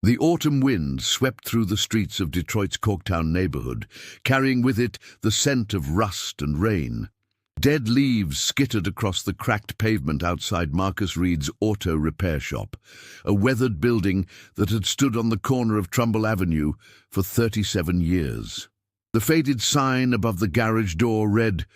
The autumn wind swept through the streets of Detroit's Corktown neighborhood, carrying with it the scent of rust and rain. Dead leaves skittered across the cracked pavement outside Marcus Reed's auto repair shop, a weathered building that had stood on the corner of Trumbull Avenue for 37 years. The faded sign above the garage door read,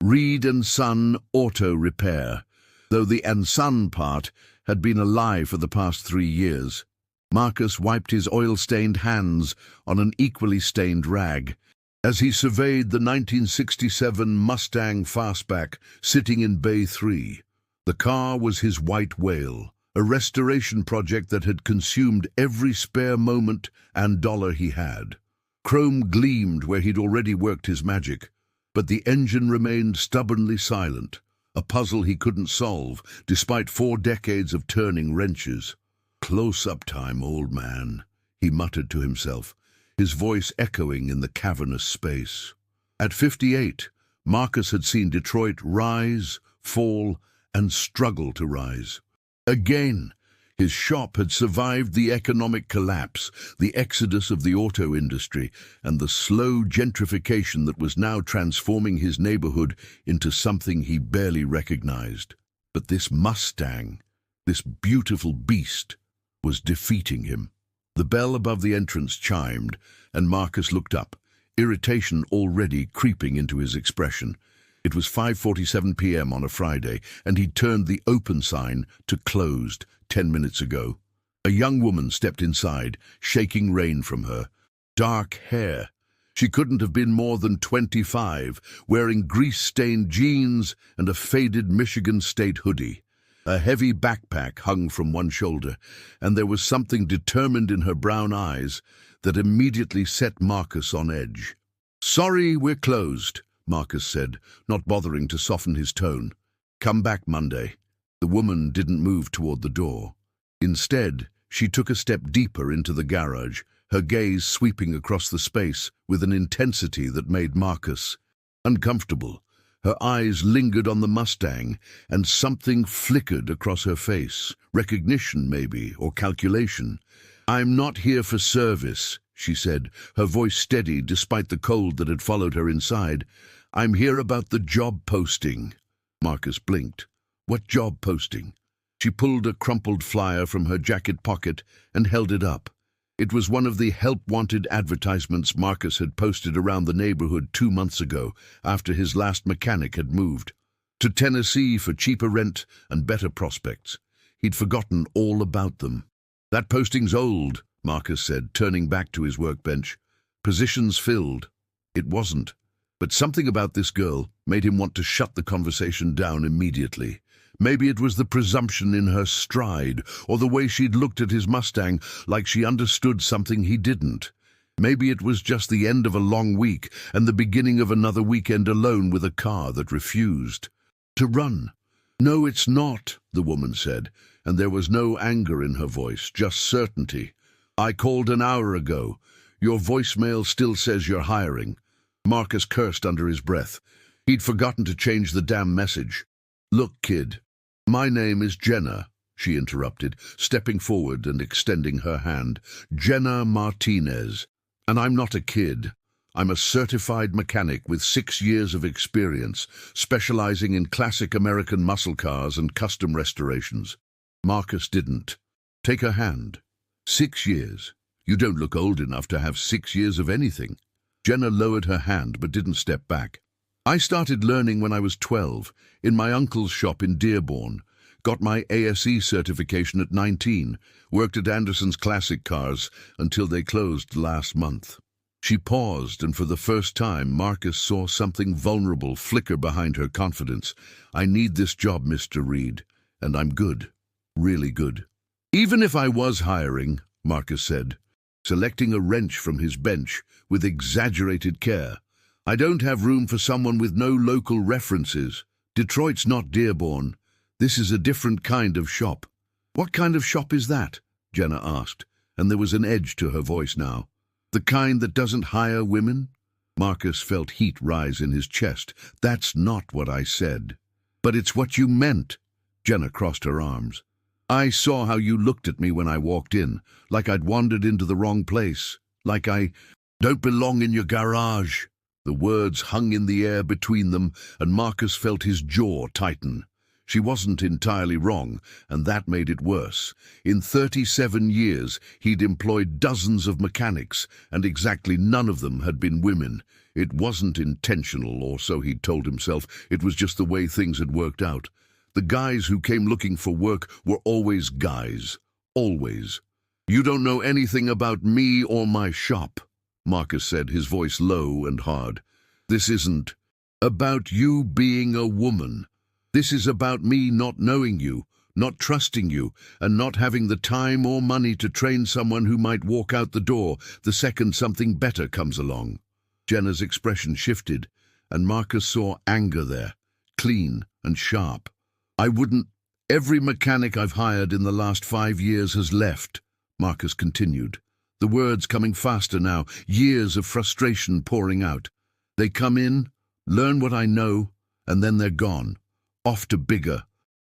"Reed and Son Auto Repair," though the "and Son" part had been a lie for the past 3 years. Marcus wiped his oil-stained hands on an equally stained rag as he surveyed the 1967 Mustang Fastback sitting in Bay 3. The car was his white whale, a restoration project that had consumed every spare moment and dollar he had. Chrome gleamed where he'd already worked his magic, but the engine remained stubbornly silent, a puzzle he couldn't solve despite 4 decades of turning wrenches. "Close-up time, old man," he muttered to himself, his voice echoing in the cavernous space. At 58, Marcus had seen Detroit rise, fall, and struggle to rise. Again, his shop had survived the economic collapse, the exodus of the auto industry, and the slow gentrification that was now transforming his neighborhood into something he barely recognized. But this Mustang, this beautiful beast, was defeating him. The bell above the entrance chimed, and Marcus looked up, irritation already creeping into his expression. It was 5:47 p.m. on a Friday, and he'd turned the open sign to closed 10 minutes ago. A young woman stepped inside, shaking rain from her. Dark hair. She couldn't have been more than 25, wearing grease-stained jeans and a faded Michigan State hoodie. A heavy backpack hung from one shoulder, and there was something determined in her brown eyes that immediately set Marcus on edge. "Sorry, we're closed," Marcus said, not bothering to soften his tone. "Come back Monday." The woman didn't move toward the door. Instead, she took a step deeper into the garage, her gaze sweeping across the space with an intensity that made Marcus uncomfortable. Her eyes lingered on the Mustang, and something flickered across her face. Recognition, maybe, or calculation. "I'm not here for service," she said, her voice steady despite the cold that had followed her inside. "I'm here about the job posting." Marcus blinked. "What job posting?" She pulled a crumpled flyer from her jacket pocket and held it up. It was one of the help-wanted advertisements Marcus had posted around the neighborhood 2 months ago, after his last mechanic had moved to Tennessee for cheaper rent and better prospects. He'd forgotten all about them. "That posting's old," Marcus said, turning back to his workbench. "Positions filled." It wasn't. But something about this girl made him want to shut the conversation down immediately. Maybe it was the presumption in her stride, or the way she'd looked at his Mustang like she understood something he didn't. Maybe it was just the end of a long week and the beginning of another weekend alone with a car that refused to run. "No, it's not," the woman said, and there was no anger in her voice, just certainty. "I called an hour ago. Your voicemail still says you're hiring." Marcus cursed under his breath. He'd forgotten to change the damn message. "Look, kid, my name is Jenna," she interrupted, stepping forward and extending her hand. "Jenna Martinez. And I'm not a kid. I'm a certified mechanic with 6 years of experience, specializing in classic American muscle cars and custom restorations." Marcus didn't. "Take her hand." 6 years? You don't look old enough to have 6 years of anything." Jenna lowered her hand but didn't step back. "I started learning when I was 12, in my uncle's shop in Dearborn. Got my ASE certification at 19, worked at Anderson's Classic Cars until they closed last month." She paused, and for the first time Marcus saw something vulnerable flicker behind her confidence. "I need this job, Mr. Reed, and I'm good, really good." "Even if I was hiring," Marcus said, selecting a wrench from his bench with exaggerated care, "I don't have room for someone with no local references. Detroit's not Dearborn. This is a different kind of shop." "What kind of shop is that?" Jenna asked, and there was an edge to her voice now. "The kind that doesn't hire women?" Marcus felt heat rise in his chest. "That's not what I said." "But it's what you meant." Jenna crossed her arms. I saw how you looked at me when I walked in, like I'd wandered into the wrong place, like I don't belong in your garage." The words hung in the air between them, and Marcus felt his jaw tighten. She wasn't entirely wrong, and that made it worse. In 37 years, he'd employed dozens of mechanics, and exactly none of them had been women. It wasn't intentional, or so he'd told himself. It was just the way things had worked out. The guys who came looking for work were always guys. Always. "You don't know anything about me or my shop," Marcus said, his voice low and hard. "This isn't about you being a woman. This is about me not knowing you, not trusting you, and not having the time or money to train someone who might walk out the door the second something better comes along." Jenna's expression shifted, and Marcus saw anger there, clean and sharp. "I wouldn't. Every mechanic I've hired in the last 5 years has left," Marcus continued, the words coming faster now, years of frustration pouring out. "They come in, learn what I know, and then they're gone. Off to bigger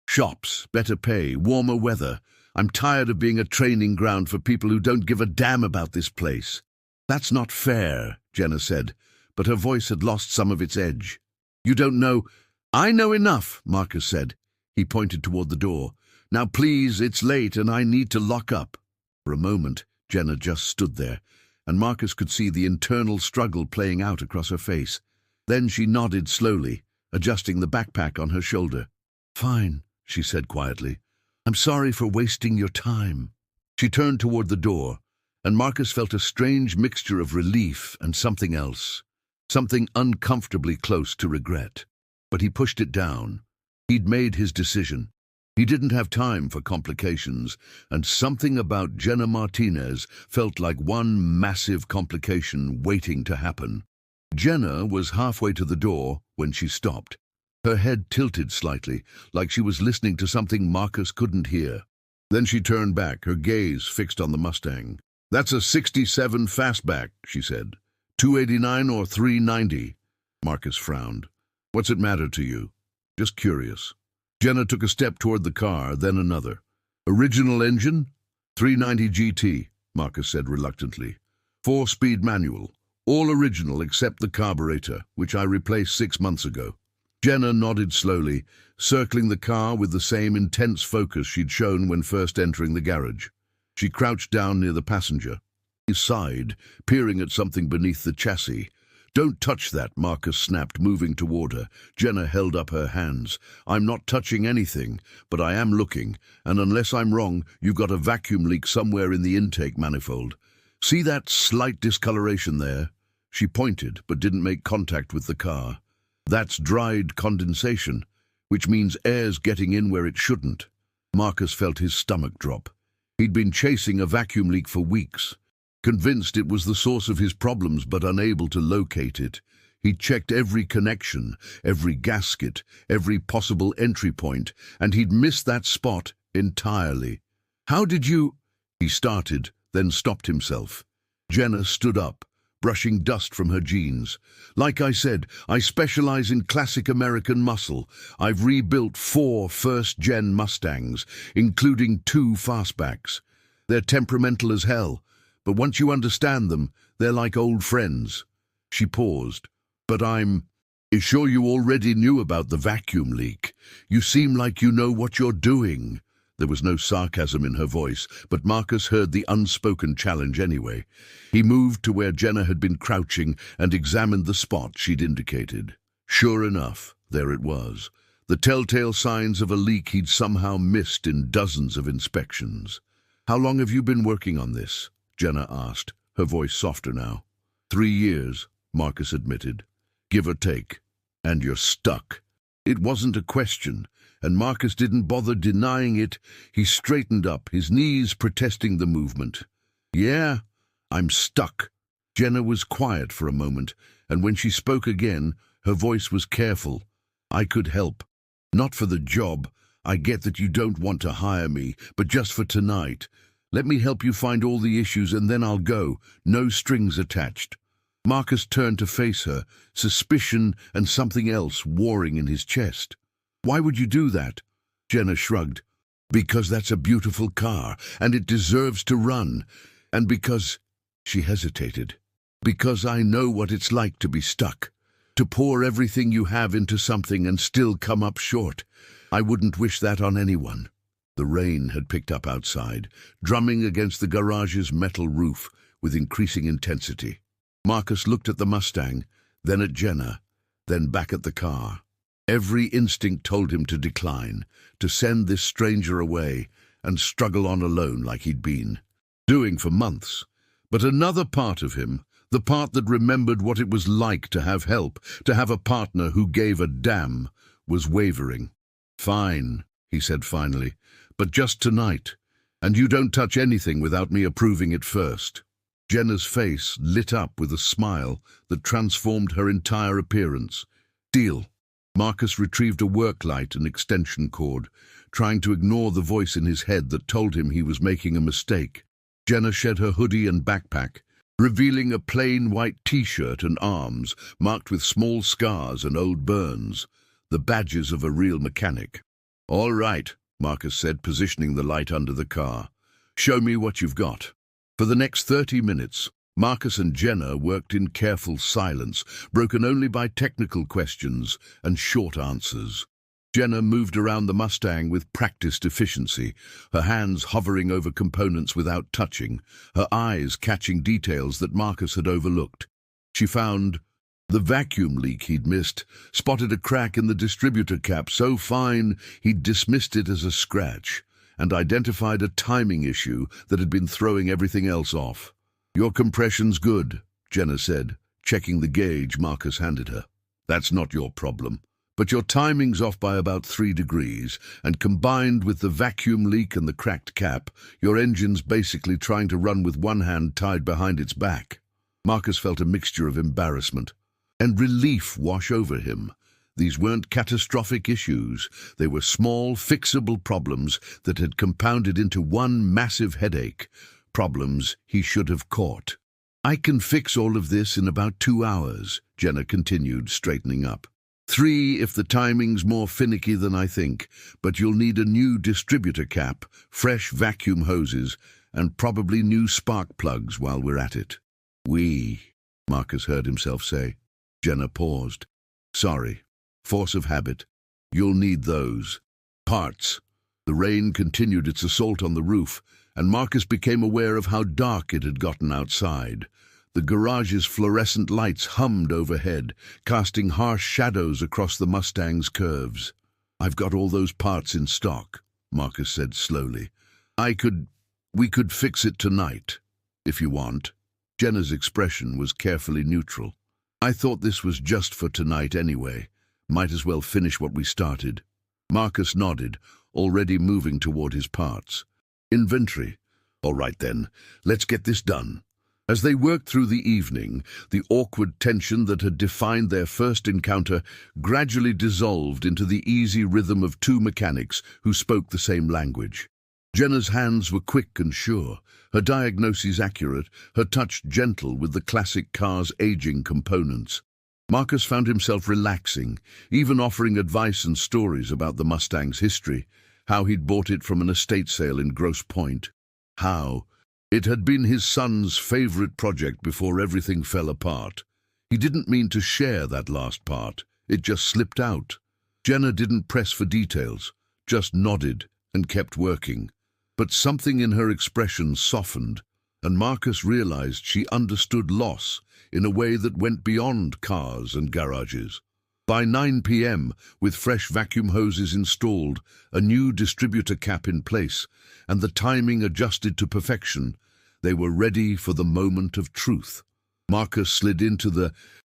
shops, better pay, warmer weather. I'm tired of being a training ground for people who don't give a damn about this place." "That's not fair," Jenna said, but her voice had lost some of its edge. "You don't know—" "I know enough," Marcus said. He pointed toward the door. "Now please, it's late and I need to lock up." For a moment, Jenna just stood there, and Marcus could see the internal struggle playing out across her face. Then she nodded slowly, adjusting the backpack on her shoulder. "Fine," she said quietly. "I'm sorry for wasting your time." She turned toward the door, and Marcus felt a strange mixture of relief and something else, something uncomfortably close to regret. But he pushed it down. He'd made his decision. He didn't have time for complications, and something about Jenna Martinez felt like one massive complication waiting to happen. Jenna was halfway to the door when she stopped. Her head tilted slightly, like she was listening to something Marcus couldn't hear. Then she turned back, her gaze fixed on the Mustang. "That's a 67 fastback," she said. "289 or 390? Marcus frowned. "What's it matter to you?" "Just curious." Jenna took a step toward the car, then another. "Original engine?" 390 GT, Marcus said reluctantly. 4-speed manual. All original except the carburetor, which I replaced 6 months ago. Jenna nodded slowly, circling the car with the same intense focus she'd shown when first entering the garage. She crouched down near the passenger. He sighed, peering at something beneath the chassis. "Don't touch that," Marcus snapped, moving toward her. Jenna held up her hands. "I'm not touching anything, but I am looking, and unless I'm wrong, you've got a vacuum leak somewhere in the intake manifold. See that slight discoloration there?" She pointed, but didn't make contact with the car. "That's dried condensation, which means air's getting in where it shouldn't." Marcus felt his stomach drop. He'd been chasing a vacuum leak for weeks, convinced it was the source of his problems but unable to locate it. He'd checked every connection, every gasket, every possible entry point, and he'd missed that spot entirely. "How did you—" he started, then stopped himself. Jenna stood up, brushing dust from her jeans. "Like I said, I specialize in classic American muscle. I've rebuilt 4 first-gen Mustangs, including 2 fastbacks. They're temperamental as hell, but once you understand them, they're like old friends." She paused. "But I'm sure you already knew about the vacuum leak. You seem like you know what you're doing." There was no sarcasm in her voice, but Marcus heard the unspoken challenge anyway. He moved to where Jenna had been crouching and examined the spot she'd indicated. Sure enough, there it was. The telltale signs of a leak he'd somehow missed in dozens of inspections. "How long have you been working on this?" Jenna asked, her voice softer now. 3 years, Marcus admitted. "Give or take. And you're stuck." It wasn't a question, and Marcus didn't bother denying it. He straightened up, his knees protesting the movement. "Yeah, I'm stuck." Jenna was quiet for a moment, and when she spoke again, her voice was careful. "I could help. Not for the job. I get that you don't want to hire me, but just for tonight. Let me help you find all the issues and then I'll go. No strings attached." Marcus turned to face her, suspicion and something else warring in his chest. "Why would you do that?" Jenna shrugged. Because that's a beautiful car, and it deserves to run. And because—" she hesitated. "Because I know what it's like to be stuck. To pour everything you have into something and still come up short. I wouldn't wish that on anyone." The rain had picked up outside, drumming against the garage's metal roof with increasing intensity. Marcus looked at the Mustang, then at Jenna, then back at the car. Every instinct told him to decline, to send this stranger away and struggle on alone like he'd been doing for months. But another part of him, the part that remembered what it was like to have help, to have a partner who gave a damn, was wavering. "Fine," he said finally, "but just tonight. And you don't touch anything without me approving it first." Jenna's face lit up with a smile that transformed her entire appearance. "Deal." Marcus retrieved a work light and extension cord, trying to ignore the voice in his head that told him he was making a mistake. Jenna shed her hoodie and backpack, revealing a plain white t-shirt and arms marked with small scars and old burns, the badges of a real mechanic. "All right," Marcus said, positioning the light under the car. "Show me what you've got." For the next 30 minutes, Marcus and Jenna worked in careful silence, broken only by technical questions and short answers. Jenna moved around the Mustang with practiced efficiency, her hands hovering over components without touching, her eyes catching details that Marcus had overlooked. She found the vacuum leak he'd missed, spotted a crack in the distributor cap so fine he'd dismissed it as a scratch, and identified a timing issue that had been throwing everything else off. "Your compression's good," Jenna said, checking the gauge Marcus handed her. "That's not your problem. But your timing's off by about 3 degrees, and combined with the vacuum leak and the cracked cap, your engine's basically trying to run with one hand tied behind its back." Marcus felt a mixture of embarrassment and relief wash over him. These weren't catastrophic issues. They were small, fixable problems that had compounded into one massive headache. Problems he should have caught. "I can fix all of this in about 2 hours, Jenna continued, straightening up. 3 if the timing's more finicky than I think, but you'll need a new distributor cap, fresh vacuum hoses, and probably new spark plugs while we're at it." Marcus heard himself say. Jenna paused. "Sorry. Force of habit. You'll need those. Parts." The rain continued its assault on the roof, and Marcus became aware of how dark it had gotten outside. The garage's fluorescent lights hummed overhead, casting harsh shadows across the Mustang's curves. "I've got all those parts in stock," Marcus said slowly. We could fix it tonight, if you want." Jenna's expression was carefully neutral. "I thought this was just for tonight anyway. Might as well finish what we started." Marcus nodded, already moving toward his parts. "Inventory. All right then, let's get this done." As they worked through the evening, the awkward tension that had defined their first encounter gradually dissolved into the easy rhythm of 2 mechanics who spoke the same language. Jenna's hands were quick and sure, her diagnoses accurate, her touch gentle with the classic car's aging components. Marcus found himself relaxing, even offering advice and stories about the Mustang's history, how he'd bought it from an estate sale in Grosse Pointe, how it had been his son's favorite project before everything fell apart. He didn't mean to share that last part. It just slipped out. Jenna didn't press for details, just nodded and kept working. But something in her expression softened, and Marcus realized she understood loss in a way that went beyond cars and garages. By 9 p.m., with fresh vacuum hoses installed, a new distributor cap in place, and the timing adjusted to perfection, they were ready for the moment of truth. Marcus slid into the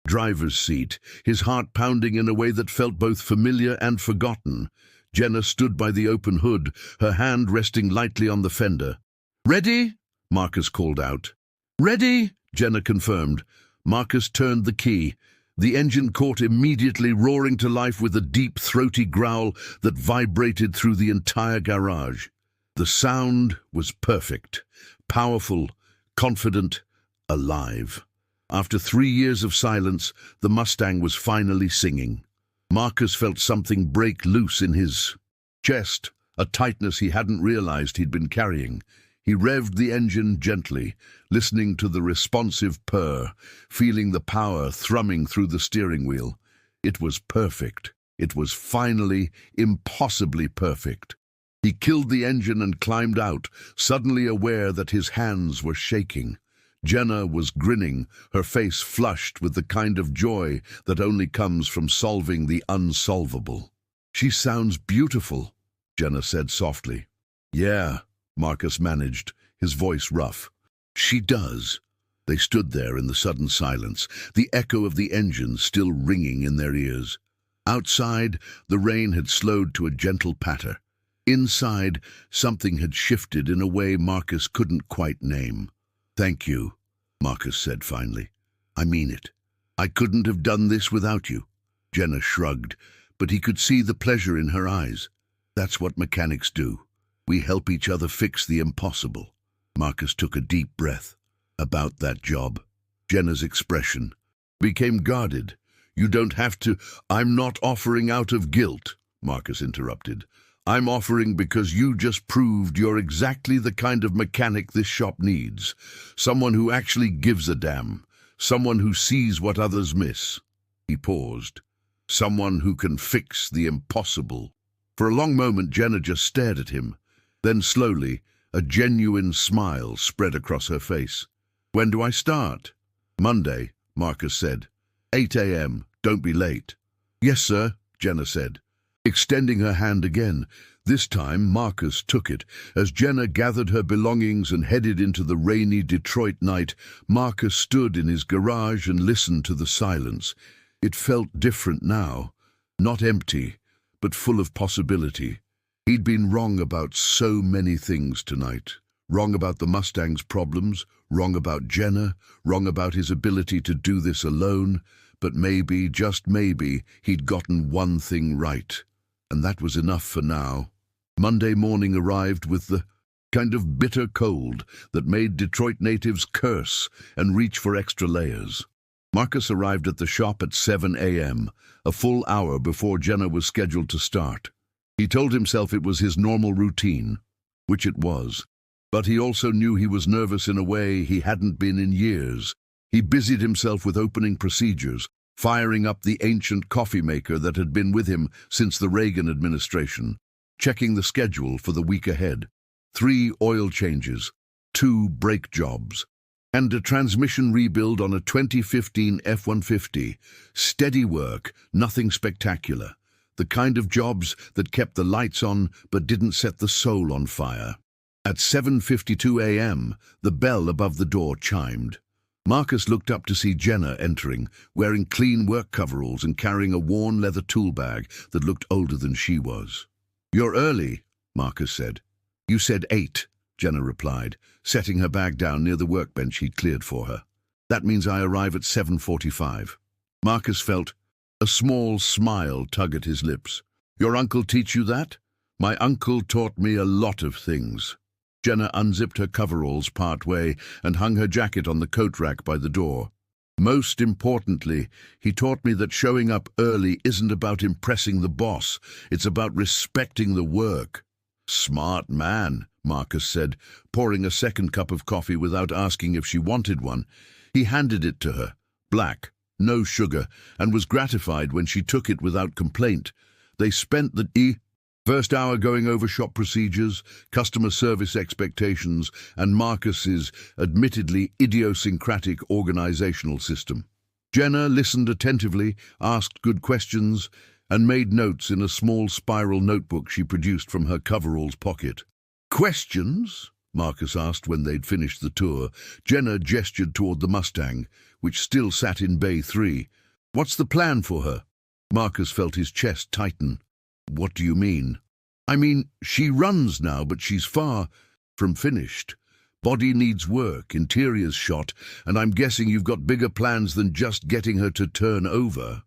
driver's seat, his heart pounding in a way that felt both familiar and forgotten. Jenna stood by the open hood, her hand resting lightly on the fender. "Ready?" Marcus called out. "Ready?" Jenna confirmed. Marcus turned the key. The engine caught immediately, roaring to life with a deep, throaty growl that vibrated through the entire garage. The sound was perfect, powerful, confident, alive. After 3 years of silence, the Mustang was finally singing. Marcus felt something break loose in his chest, a tightness he hadn't realized he'd been carrying. He revved the engine gently, listening to the responsive purr, feeling the power thrumming through the steering wheel. It was perfect. It was finally impossibly perfect. He killed the engine and climbed out, suddenly aware that his hands were shaking. Jenna was grinning, her face flushed with the kind of joy that only comes from solving the unsolvable. "She sounds beautiful," Jenna said softly. "Yeah," Marcus managed, his voice rough. "She does." They stood there in the sudden silence, the echo of the engine still ringing in their ears. Outside, the rain had slowed to a gentle patter. Inside, something had shifted in a way Marcus couldn't quite name. "Thank you," Marcus said finally. "I mean it. I couldn't have done this without you." Jenna shrugged, but he could see the pleasure in her eyes. "That's what mechanics do. We help each other fix the impossible." Marcus took a deep breath. "About that job." Jenna's expression became guarded. "You don't have to—" "I'm not offering out of guilt," Marcus interrupted. "I'm offering because you just proved you're exactly the kind of mechanic this shop needs. Someone who actually gives a damn. Someone who sees what others miss." He paused. "Someone who can fix the impossible." For a long moment, Jenna just stared at him. Then slowly, a genuine smile spread across her face. "When do I start?" "Monday," Marcus said. 8 a.m. Don't be late." "Yes, sir," Jenna said, extending her hand again. This time Marcus took it. As Jenna gathered her belongings and headed into the rainy Detroit night, Marcus stood in his garage and listened to the silence. It felt different now, not empty, but full of possibility. He'd been wrong about so many things tonight. Wrong about the Mustang's problems, wrong about Jenna, wrong about his ability to do this alone, but maybe, just maybe, he'd gotten one thing right. And that was enough for now. Monday morning arrived with the kind of bitter cold that made Detroit natives curse and reach for extra layers. Marcus arrived at the shop at 7 a.m., a full hour before Jenna was scheduled to start. He told himself it was his normal routine, which it was, but he also knew he was nervous in a way he hadn't been in years. He busied himself with opening procedures, firing up the ancient coffee maker that had been with him since the Reagan administration, checking the schedule for the week ahead. 3 oil changes, 2 brake jobs, and a transmission rebuild on a 2015 F-150. Steady work, nothing spectacular. The kind of jobs that kept the lights on but didn't set the soul on fire. At 7:52 a.m., the bell above the door chimed. Marcus looked up to see Jenna entering, wearing clean work coveralls and carrying a worn leather tool bag that looked older than she was. "You're early," Marcus said. "You said 8, Jenna replied, setting her bag down near the workbench he'd cleared for her. "That means I arrive at 7:45. Marcus felt a small smile tug at his lips. "Your uncle teach you that?" "My uncle taught me a lot of things." Jenna unzipped her coveralls part-way and hung her jacket on the coat rack by the door. "Most importantly, he taught me that showing up early isn't about impressing the boss. It's about respecting the work." "Smart man," Marcus said, pouring a second cup of coffee without asking if she wanted one. He handed it to her, black, no sugar, and was gratified when she took it without complaint. They spent the first hour going over shop procedures, customer service expectations, and Marcus's admittedly idiosyncratic organizational system. Jenna listened attentively, asked good questions, and made notes in a small spiral notebook she produced from her coveralls pocket. "Questions?" Marcus asked when they'd finished the tour. Jenna gestured toward the Mustang, which still sat in Bay 3. "What's the plan for her?" Marcus felt his chest tighten. "What do you mean?" "I mean, she runs now, but she's far from finished. Body needs work, interior's shot, and I'm guessing you've got bigger plans than just getting her to turn over."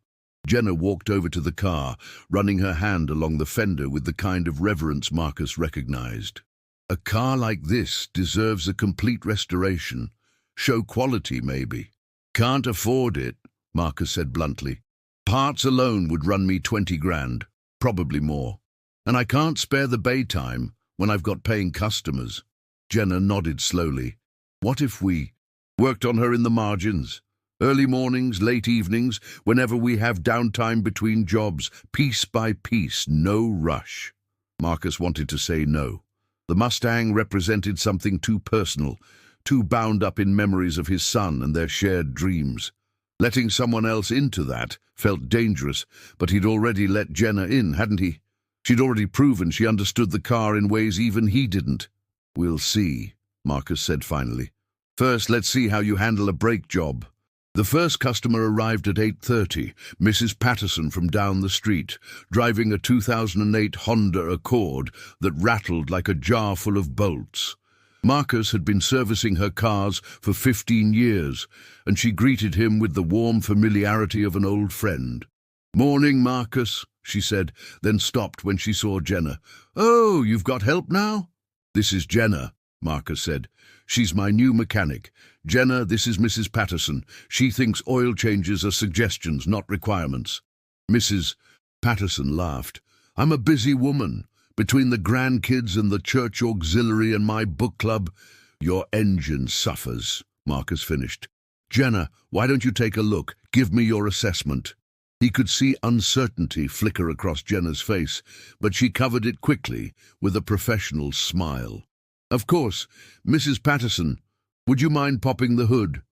Jenna walked over to the car, running her hand along the fender with the kind of reverence Marcus recognized. "A car like this deserves a complete restoration. Show quality, maybe." "Can't afford it," Marcus said bluntly. "Parts alone would run me 20 grand, probably more." And I can't spare the bay time when I've got paying customers. Jenna nodded slowly. What if we worked on her in the margins? Early mornings, late evenings, whenever we have downtime between jobs, piece by piece, no rush. Marcus wanted to say no. The Mustang represented something too personal, too bound up in memories of his son and their shared dreams. Letting someone else into that felt dangerous, but he'd already let Jenna in, hadn't he? She'd already proven she understood the car in ways even he didn't. We'll see, Marcus said finally. First, let's see how you handle a brake job. The first customer arrived at 8:30, Mrs. Patterson from down the street, driving a 2008 Honda Accord that rattled like a jar full of bolts. Marcus had been servicing her cars for 15 years, and she greeted him with the warm familiarity of an old friend. "Morning, Marcus," she said, then stopped when she saw Jenna. "Oh, you've got help now?" "This is Jenna," Marcus said. "She's my new mechanic. Jenna, this is Mrs. Patterson. She thinks oil changes are suggestions, not requirements." Mrs. Patterson laughed. "I'm a busy woman. Between the grandkids and the church auxiliary and my book club, your engine suffers," Marcus finished. "Jenna, why don't you take a look? Give me your assessment." He could see uncertainty flicker across Jenna's face, but she covered it quickly with a professional smile. "Of course, Mrs. Patterson, would you mind popping the hood?"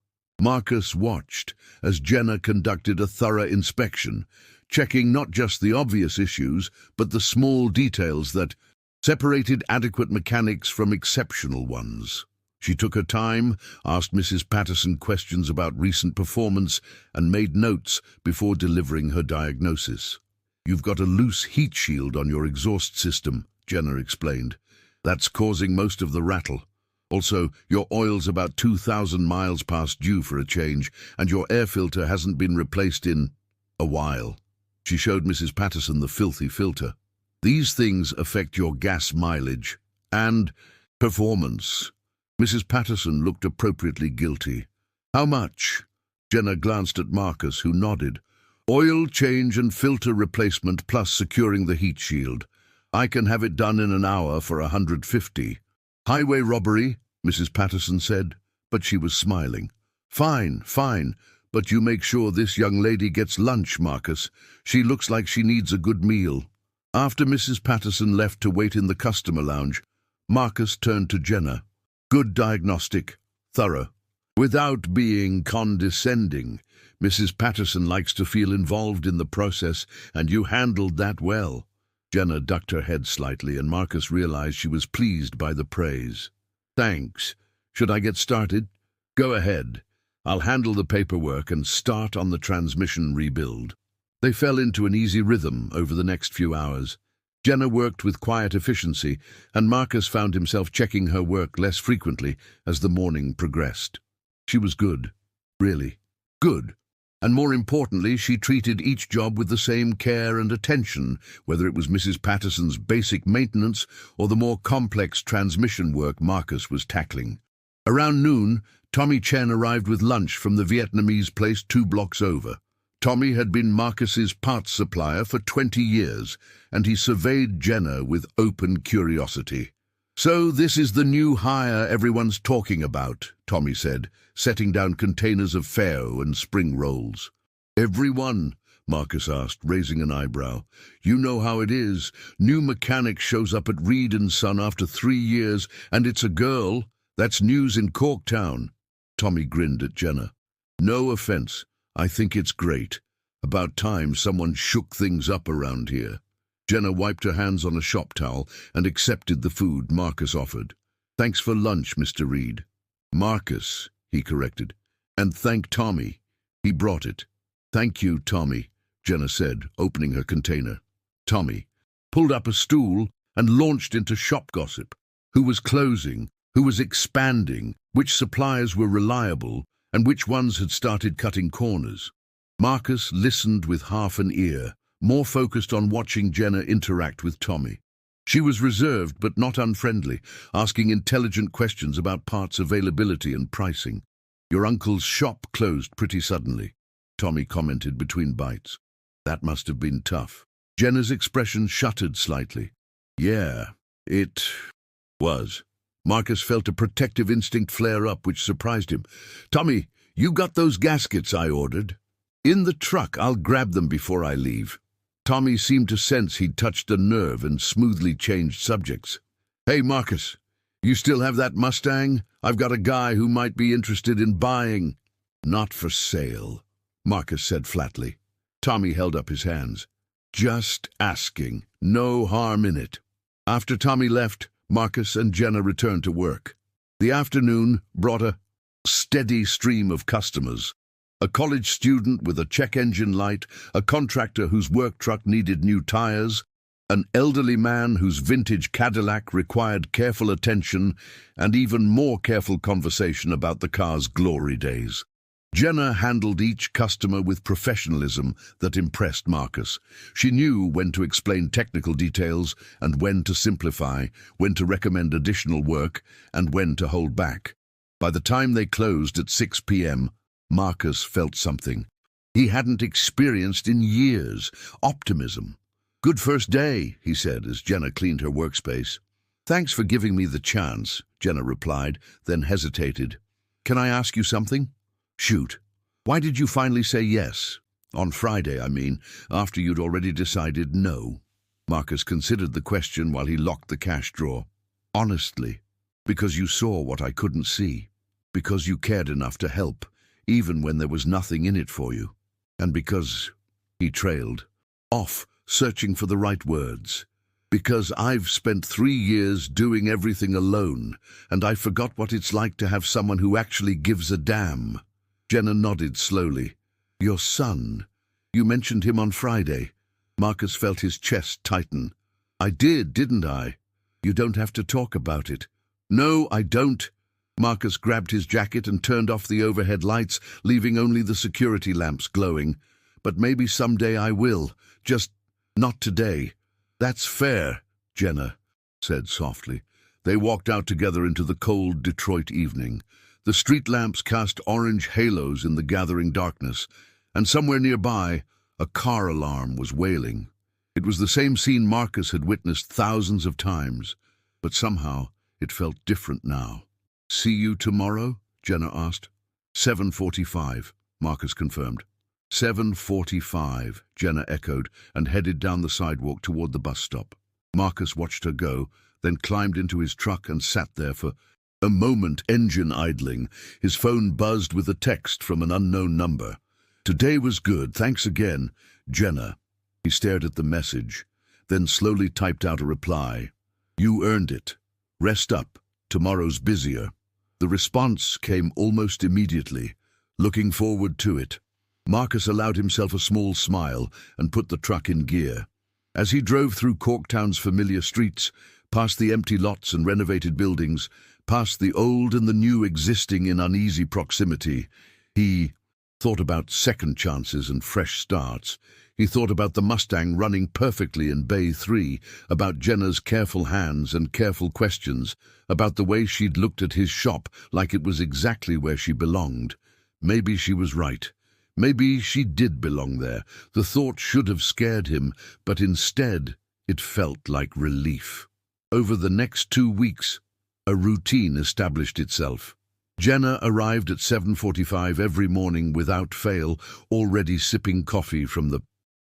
Marcus watched as Jenna conducted a thorough inspection, checking not just the obvious issues, but the small details that separated adequate mechanics from exceptional ones. She took her time, asked Mrs. Patterson questions about recent performance, and made notes before delivering her diagnosis. "You've got a loose heat shield on your exhaust system," Jenna explained. "That's causing most of the rattle. Also, your oil's about 2,000 miles past due for a change, and your air filter hasn't been replaced in a while." She showed Mrs. Patterson the filthy filter. "These things affect your gas mileage and performance." Mrs. Patterson looked appropriately guilty. "How much?" Jenna glanced at Marcus, who nodded. "Oil change and filter replacement plus securing the heat shield. I can have it done in an hour for 150. "Highway robbery," Mrs. Patterson said, but she was smiling. Fine, but you make sure this young lady gets lunch, Marcus. She looks like she needs a good meal." After Mrs. Patterson left to wait in the customer lounge, Marcus turned to Jenna. "Good diagnostic, thorough. Without being condescending, Mrs. Patterson likes to feel involved in the process, and you handled that well." Jenna ducked her head slightly, and Marcus realized she was pleased by the praise. "Thanks. Should I get started?" "Go ahead. I'll handle the paperwork and start on the transmission rebuild." They fell into an easy rhythm over the next few hours. Jenna worked with quiet efficiency, and Marcus found himself checking her work less frequently as the morning progressed. She was good. Really. Good. And more importantly, she treated each job with the same care and attention, whether it was Mrs. Patterson's basic maintenance or the more complex transmission work Marcus was tackling. Around noon, Tommy Chen arrived with lunch from the Vietnamese place 2 blocks over. Tommy had been Marcus's parts supplier for 20 years, and he surveyed Jenna with open curiosity. "So this is the new hire everyone's talking about," Tommy said, setting down containers of Fao and spring rolls. "Everyone?" Marcus asked, raising an eyebrow. "You know how it is. New mechanic shows up at Reed & Son after 3 years, and it's a girl. That's news in Corktown." Tommy grinned at Jenna. "No offense. I think it's great. About time someone shook things up around here." Jenna wiped her hands on a shop towel and accepted the food Marcus offered. "Thanks for lunch, Mr. Reed." "Marcus," he corrected. "And thank Tommy. He brought it." "Thank you, Tommy," Jenna said, opening her container. Tommy pulled up a stool and launched into shop gossip. Who was closing? Who was expanding? Which suppliers were reliable? And which ones had started cutting corners? Marcus listened with half an ear, more focused on watching Jenna interact with Tommy. She was reserved but not unfriendly, asking intelligent questions about parts availability and pricing. "Your uncle's shop closed pretty suddenly," Tommy commented between bites. "That must have been tough." Jenna's expression shuttered slightly. Yeah, it was. Marcus felt a protective instinct flare up, which surprised him. "Tommy, you got those gaskets I ordered?" "In the truck. I'll grab them before I leave." Tommy seemed to sense he'd touched a nerve and smoothly changed subjects. "Hey, Marcus, you still have that Mustang? I've got a guy who might be interested in buying." "Not for sale," Marcus said flatly. Tommy held up his hands. "Just asking. No harm in it." After Tommy left, Marcus and Jenna returned to work. The afternoon brought a steady stream of customers. A college student with a check engine light, a contractor whose work truck needed new tires, an elderly man whose vintage Cadillac required careful attention and even more careful conversation about the car's glory days. Jenna handled each customer with professionalism that impressed Marcus. She knew when to explain technical details and when to simplify, when to recommend additional work, and when to hold back. By the time they closed at 6 p.m., Marcus felt something he hadn't experienced in years: optimism. "Good first day," he said as Jenna cleaned her workspace. "Thanks for giving me the chance," Jenna replied, then hesitated. "Can I ask you something?" "Shoot. Why did you finally say yes? On Friday, I mean, after you'd already decided no." Marcus considered the question while he locked the cash drawer. "Honestly, because you saw what I couldn't see. Because you cared enough to help, even when there was nothing in it for you. And because," he trailed off, searching for the right words, "because I've spent 3 years doing everything alone, and I forgot what it's like to have someone who actually gives a damn." Jenna nodded slowly. "Your son. You mentioned him on Friday." Marcus felt his chest tighten. "I did, didn't I? You don't have to talk about it." "No, I don't." Marcus grabbed his jacket and turned off the overhead lights, leaving only the security lamps glowing. "But maybe someday I will. Just not today." "That's fair," Jenna said softly. They walked out together into the cold Detroit evening. The street lamps cast orange halos in the gathering darkness, and somewhere nearby, a car alarm was wailing. It was the same scene Marcus had witnessed thousands of times, but somehow it felt different now. "See you tomorrow?" Jenna asked. 7:45, Marcus confirmed. 7:45, Jenna echoed and headed down the sidewalk toward the bus stop. Marcus watched her go, then climbed into his truck and sat there for a moment, engine idling. His phone buzzed with a text from an unknown number. "Today was good, thanks again, Jenna." He stared at the message, then slowly typed out a reply. "You earned it. Rest up. Tomorrow's busier." The response came almost immediately. "Looking forward to it." Marcus allowed himself a small smile and put the truck in gear. As he drove through Corktown's familiar streets, past the empty lots and renovated buildings, past the old and the new existing in uneasy proximity, he thought about second chances and fresh starts. He thought about the Mustang running perfectly in Bay 3, about Jenna's careful hands and careful questions, about the way she'd looked at his shop like it was exactly where she belonged. Maybe she was right. Maybe she did belong there. The thought should have scared him, but instead it felt like relief. Over the next 2 weeks, a routine established itself. Jenna arrived at 7:45 every morning without fail, already sipping coffee from the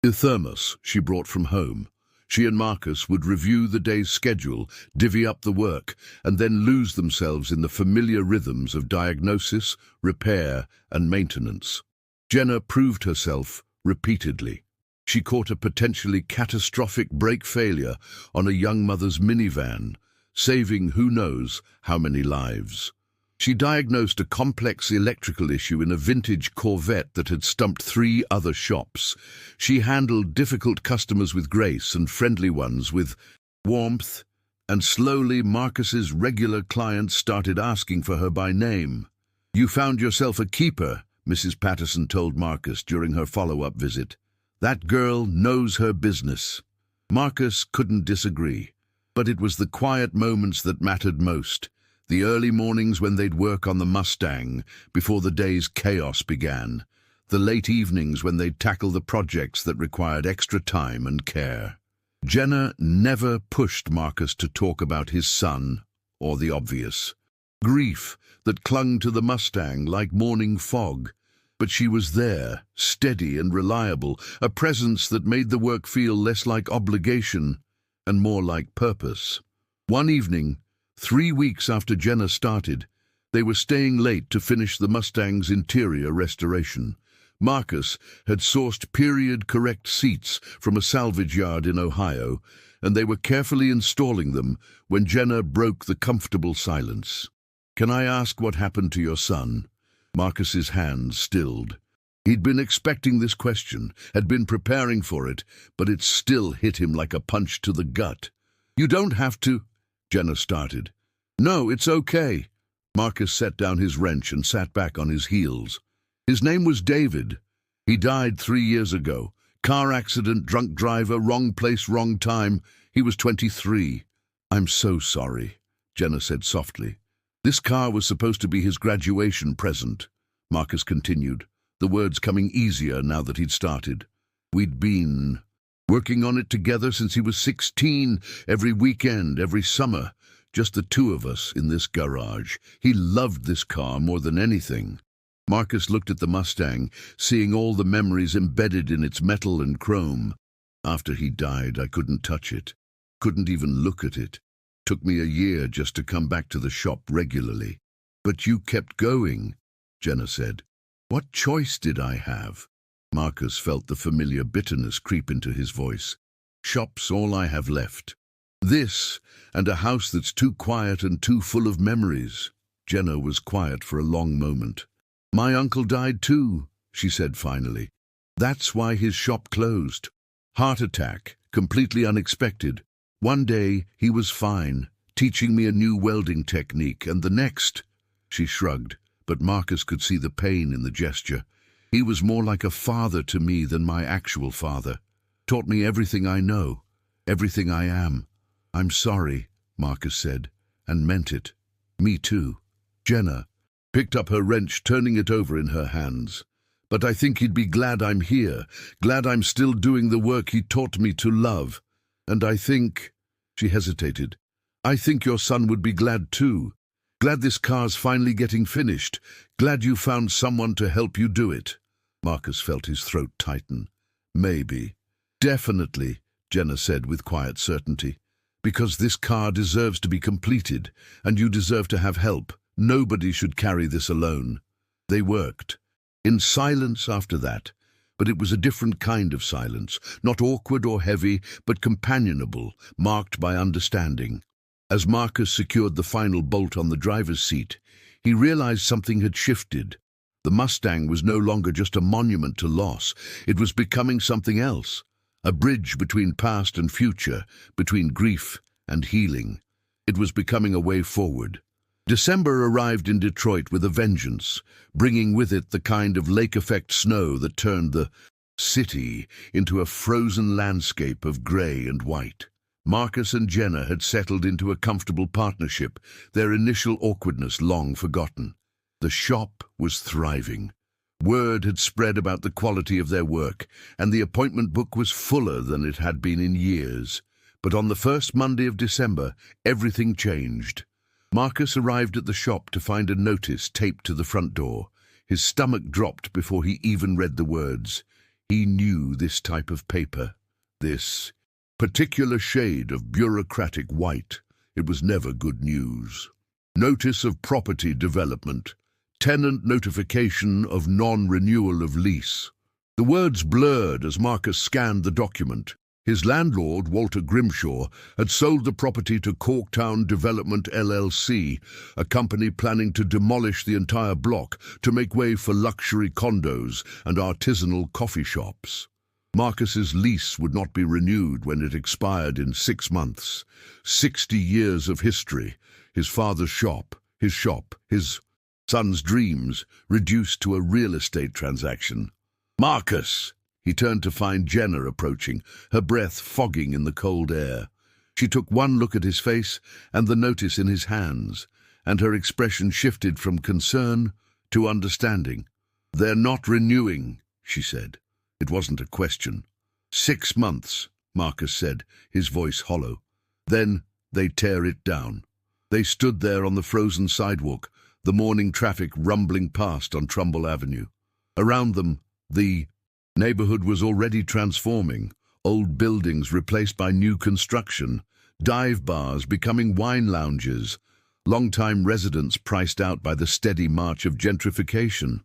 thermos she brought from home. She and Marcus would review the day's schedule, divvy up the work, and then lose themselves in the familiar rhythms of diagnosis, repair, and maintenance. Jenna proved herself repeatedly. She caught a potentially catastrophic brake failure on a young mother's minivan, saving who knows how many lives. She diagnosed a complex electrical issue in a vintage Corvette that had stumped 3 other shops. She handled difficult customers with grace and friendly ones with warmth, and slowly Marcus's regular clients started asking for her by name. "You found yourself a keeper," Mrs. Patterson told Marcus during her follow-up visit. "That girl knows her business." Marcus couldn't disagree, but it was the quiet moments that mattered most. The early mornings when they'd work on the Mustang before the day's chaos began. The late evenings when they'd tackle the projects that required extra time and care. Jenna never pushed Marcus to talk about his son or the obvious. Grief that clung to the Mustang like morning fog. But she was there, steady and reliable, a presence that made the work feel less like obligation and more like purpose. One evening, 3 weeks after Jenna started, they were staying late to finish the Mustang's interior restoration. Marcus had sourced period-correct seats from a salvage yard in Ohio, and they were carefully installing them when Jenna broke the comfortable silence. "Can I ask what happened to your son?" Marcus's hands stilled. He'd been expecting this question, had been preparing for it, but it still hit him like a punch to the gut. "You don't have to," Jenna started. "No, it's okay." Marcus set down his wrench and sat back on his heels. "His name was David. He died 3 years ago. Car accident, drunk driver, wrong place, wrong time. He was 23. "I'm so sorry," Jenna said softly. "This car was supposed to be his graduation present," Marcus continued, the words coming easier now that he'd started. "We'd been working on it together since he was 16, every weekend, every summer, just the two of us in this garage. He loved this car more than anything." Marcus looked at the Mustang, seeing all the memories embedded in its metal and chrome. "After he died, I couldn't touch it, couldn't even look at it. Took me a year just to come back to the shop regularly." "But you kept going," Jenna said. "What choice did I have?" Marcus felt the familiar bitterness creep into his voice. "Shop's all I have left. This, and a house that's too quiet and too full of memories." Jenna was quiet for a long moment. "My uncle died too," she said finally. "That's why his shop closed. Heart attack, completely unexpected. One day he was fine, teaching me a new welding technique, and the next—" She shrugged, but Marcus could see the pain in the gesture. "He was more like a father to me than my actual father. Taught me everything I know, everything I am." "I'm sorry," Marcus said, and meant it. "Me too." Jenna picked up her wrench, turning it over in her hands. "But I think he'd be glad I'm here, glad I'm still doing the work he taught me to love. And I think—" She hesitated. "I think your son would be glad too. Glad this car's finally getting finished. Glad you found someone to help you do it." Marcus felt his throat tighten. "Maybe. Definitely," Jenna said with quiet certainty. "Because this car deserves to be completed, and you deserve to have help. Nobody should carry this alone." They worked. In silence after that. But it was a different kind of silence, not awkward or heavy, but companionable, marked by understanding. As Marcus secured the final bolt on the driver's seat, he realized something had shifted. The Mustang was no longer just a monument to loss. It was becoming something else, a bridge between past and future, between grief and healing. It was becoming a way forward. December arrived in Detroit with a vengeance, bringing with it the kind of lake-effect snow that turned the city into a frozen landscape of grey and white. Marcus and Jenna had settled into a comfortable partnership, their initial awkwardness long forgotten. The shop was thriving. Word had spread about the quality of their work, and the appointment book was fuller than it had been in years. But on the first Monday of December, everything changed. Marcus arrived at the shop to find a notice taped to the front door. His stomach dropped before he even read the words. He knew this type of paper, this particular shade of bureaucratic white. It was never good news. Notice of property development. Tenant notification of non-renewal of lease. The words blurred as Marcus scanned the document. His landlord, Walter Grimshaw, had sold the property to Corktown Development LLC, a company planning to demolish the entire block to make way for luxury condos and artisanal coffee shops. Marcus's lease would not be renewed when it expired in 6 months. 60 years of history, his father's shop, his son's dreams, reduced to a real estate transaction. "Marcus!" He turned to find Jenna approaching, her breath fogging in the cold air. She took one look at his face and the notice in his hands, and her expression shifted from concern to understanding. "They're not renewing," she said. It wasn't a question. 6 months. Marcus said, his voice hollow. Then they tear it down. They stood there on the frozen sidewalk, the morning traffic rumbling past on Trumbull Avenue. Around them, the neighborhood was already transforming, old buildings replaced by new construction, dive bars becoming wine lounges, long-time residents priced out by the steady march of gentrification.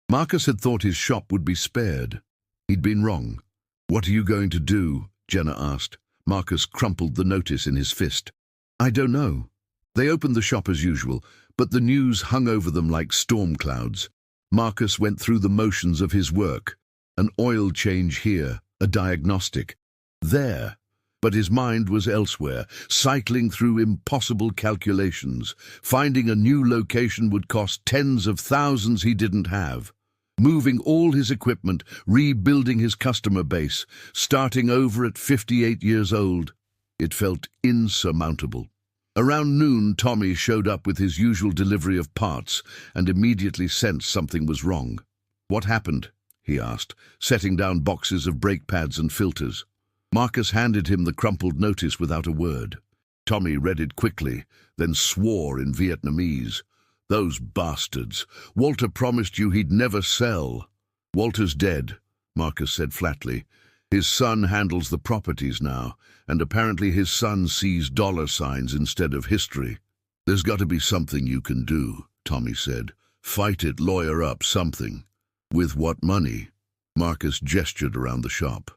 Marcus had thought his shop would be spared. He'd been wrong. "What are you going to do?" Jenna asked. Marcus crumpled the notice in his fist. "I don't know." They opened the shop as usual, but the news hung over them like storm clouds. Marcus went through the motions of his work. An oil change here, a diagnostic there. But his mind was elsewhere, cycling through impossible calculations. Finding a new location would cost tens of thousands he didn't have. Moving all his equipment, rebuilding his customer base, starting over at 58 years old. It felt insurmountable. Around noon, Tommy showed up with his usual delivery of parts and immediately sensed something was wrong. "What happened?" he asked, setting down boxes of brake pads and filters. Marcus handed him the crumpled notice without a word. Tommy read it quickly, then swore in Vietnamese. "Those bastards! Walter promised you he'd never sell." "Walter's dead," Marcus said flatly. "His son handles the properties now, and apparently his son sees dollar signs instead of history." "There's got to be something you can do," Tommy said. "Fight it, lawyer up, something." "With what money?" Marcus gestured around the shop.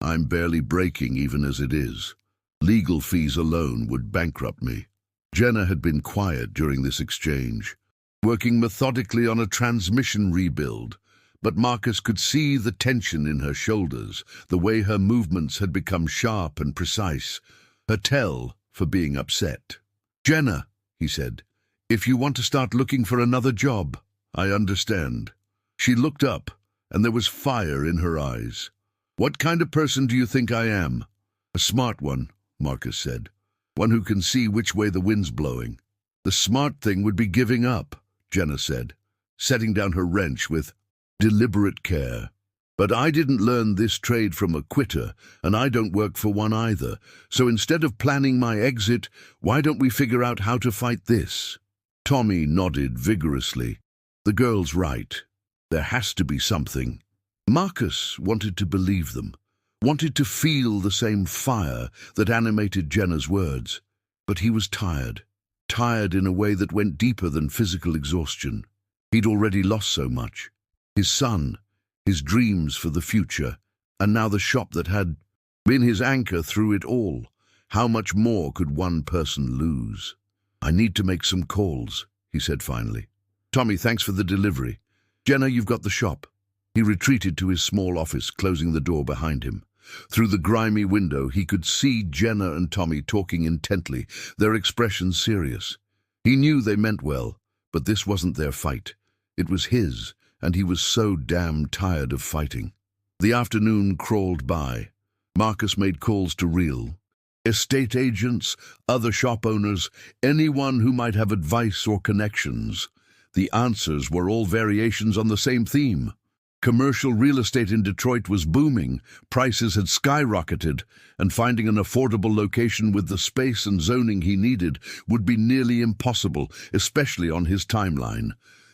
"I'm barely breaking even as it is. Legal fees alone would bankrupt me." Jenna had been quiet during this exchange, working methodically on a transmission rebuild, but Marcus could see the tension in her shoulders, the way her movements had become sharp and precise, her tell for being upset. "Jenna," he said, "if you want to start looking for another job, I understand." She looked up, and there was fire in her eyes. "What kind of person do you think I am?" "A smart one," Marcus said. "One who can see which way the wind's blowing." "The smart thing would be giving up," Jenna said, setting down her wrench with deliberate care. "But I didn't learn this trade from a quitter, and I don't work for one either. So instead of planning my exit, why don't we figure out how to fight this?" Tommy nodded vigorously. "The girl's right. There has to be something." Marcus wanted to believe them, wanted to feel the same fire that animated Jenna's words. But he was tired in a way that went deeper than physical exhaustion. He'd already lost so much. His son, his dreams for the future, and now the shop that had been his anchor through it all. How much more could one person lose? "I need to make some calls," he said finally. "Tommy, thanks for the delivery. Jenna, you've got the shop." He retreated to his small office, closing the door behind him. Through the grimy window, he could see Jenna and Tommy talking intently, their expressions serious. He knew they meant well, but this wasn't their fight. It was his, and he was so damn tired of fighting. The afternoon crawled by. Marcus made calls to real estate agents, other shop owners, anyone who might have advice or connections. The answers were all variations on the same theme. Commercial real estate in Detroit was booming, prices had skyrocketed, and finding an affordable location with the space and zoning he needed would be nearly impossible, especially on his timeline.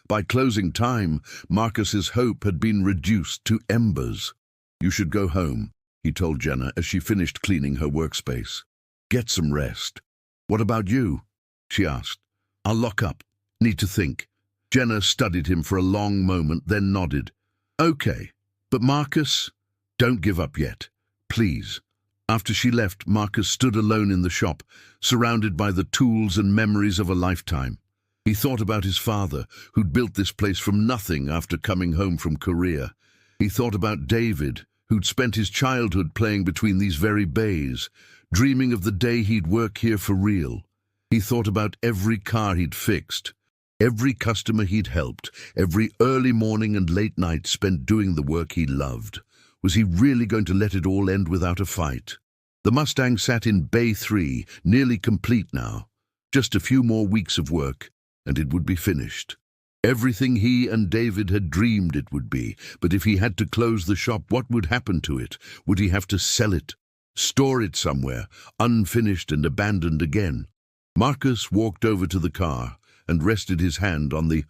By closing time, Marcus's hope had been reduced to embers. "You should go home," he told Jenna as she finished cleaning her workspace. "Get some rest." "What about you?" she asked. "I'll lock up. Need to think." Jenna studied him for a long moment, then nodded. "Okay, but Marcus, don't give up yet, please." After she left, Marcus stood alone in the shop, surrounded by the tools and memories of a lifetime. He thought about his father, who'd built this place from nothing after coming home from Korea. He thought about David, who'd spent his childhood playing between these very bays, dreaming of the day he'd work here for real. He thought about every car he'd fixed, every customer he'd helped, every early morning and late night spent doing the work he loved. Was he really going to let it all end without a fight? The Mustang sat in Bay 3, nearly complete now. Just a few more weeks of work, and it would be finished. Everything he and David had dreamed it would be, but if he had to close the shop, what would happen to it? Would he have to sell it? Store it somewhere, unfinished and abandoned again. Marcus walked over to the car and rested his hand on the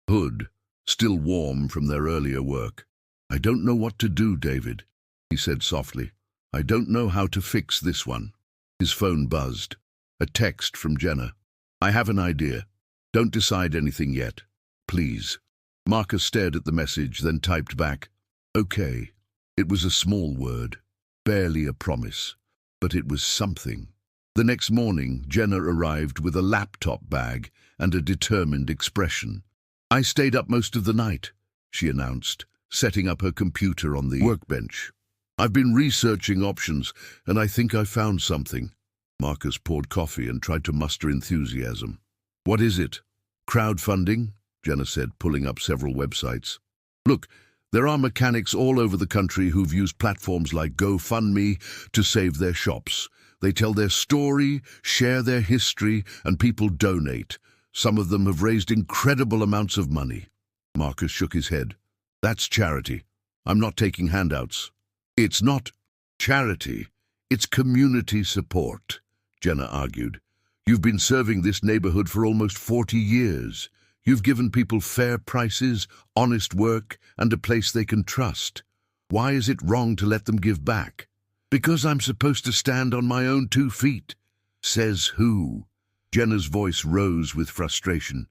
hood, still warm from their earlier work. "I don't know what to do, David," he said softly. "I don't know how to fix this one." His phone buzzed. A text from Jenna. "I have an idea. Don't decide anything yet. Please." Marcus stared at the message, then typed back, "Okay." It was a small word, barely a promise, but it was something. The next morning, Jenna arrived with a laptop bag and a determined expression. "I stayed up most of the night," she announced, setting up her computer on the workbench. "I've been researching options, and I think I found something." Marcus poured coffee and tried to muster enthusiasm. "What is it?" "Crowdfunding," Jenna said, pulling up several websites. "Look, there are mechanics all over the country who've used platforms like GoFundMe to save their shops. They tell their story, share their history, and people donate. Some of them have raised incredible amounts of money." Marcus shook his head. "That's charity. I'm not taking handouts." "It's not charity. It's community support," Jenna argued. "You've been serving this neighborhood for almost 40 years. You've given people fair prices, honest work, and a place they can trust. Why is it wrong to let them give back?" "Because I'm supposed to stand on my own 2 feet." "Says who?" Jenna's voice rose with frustration.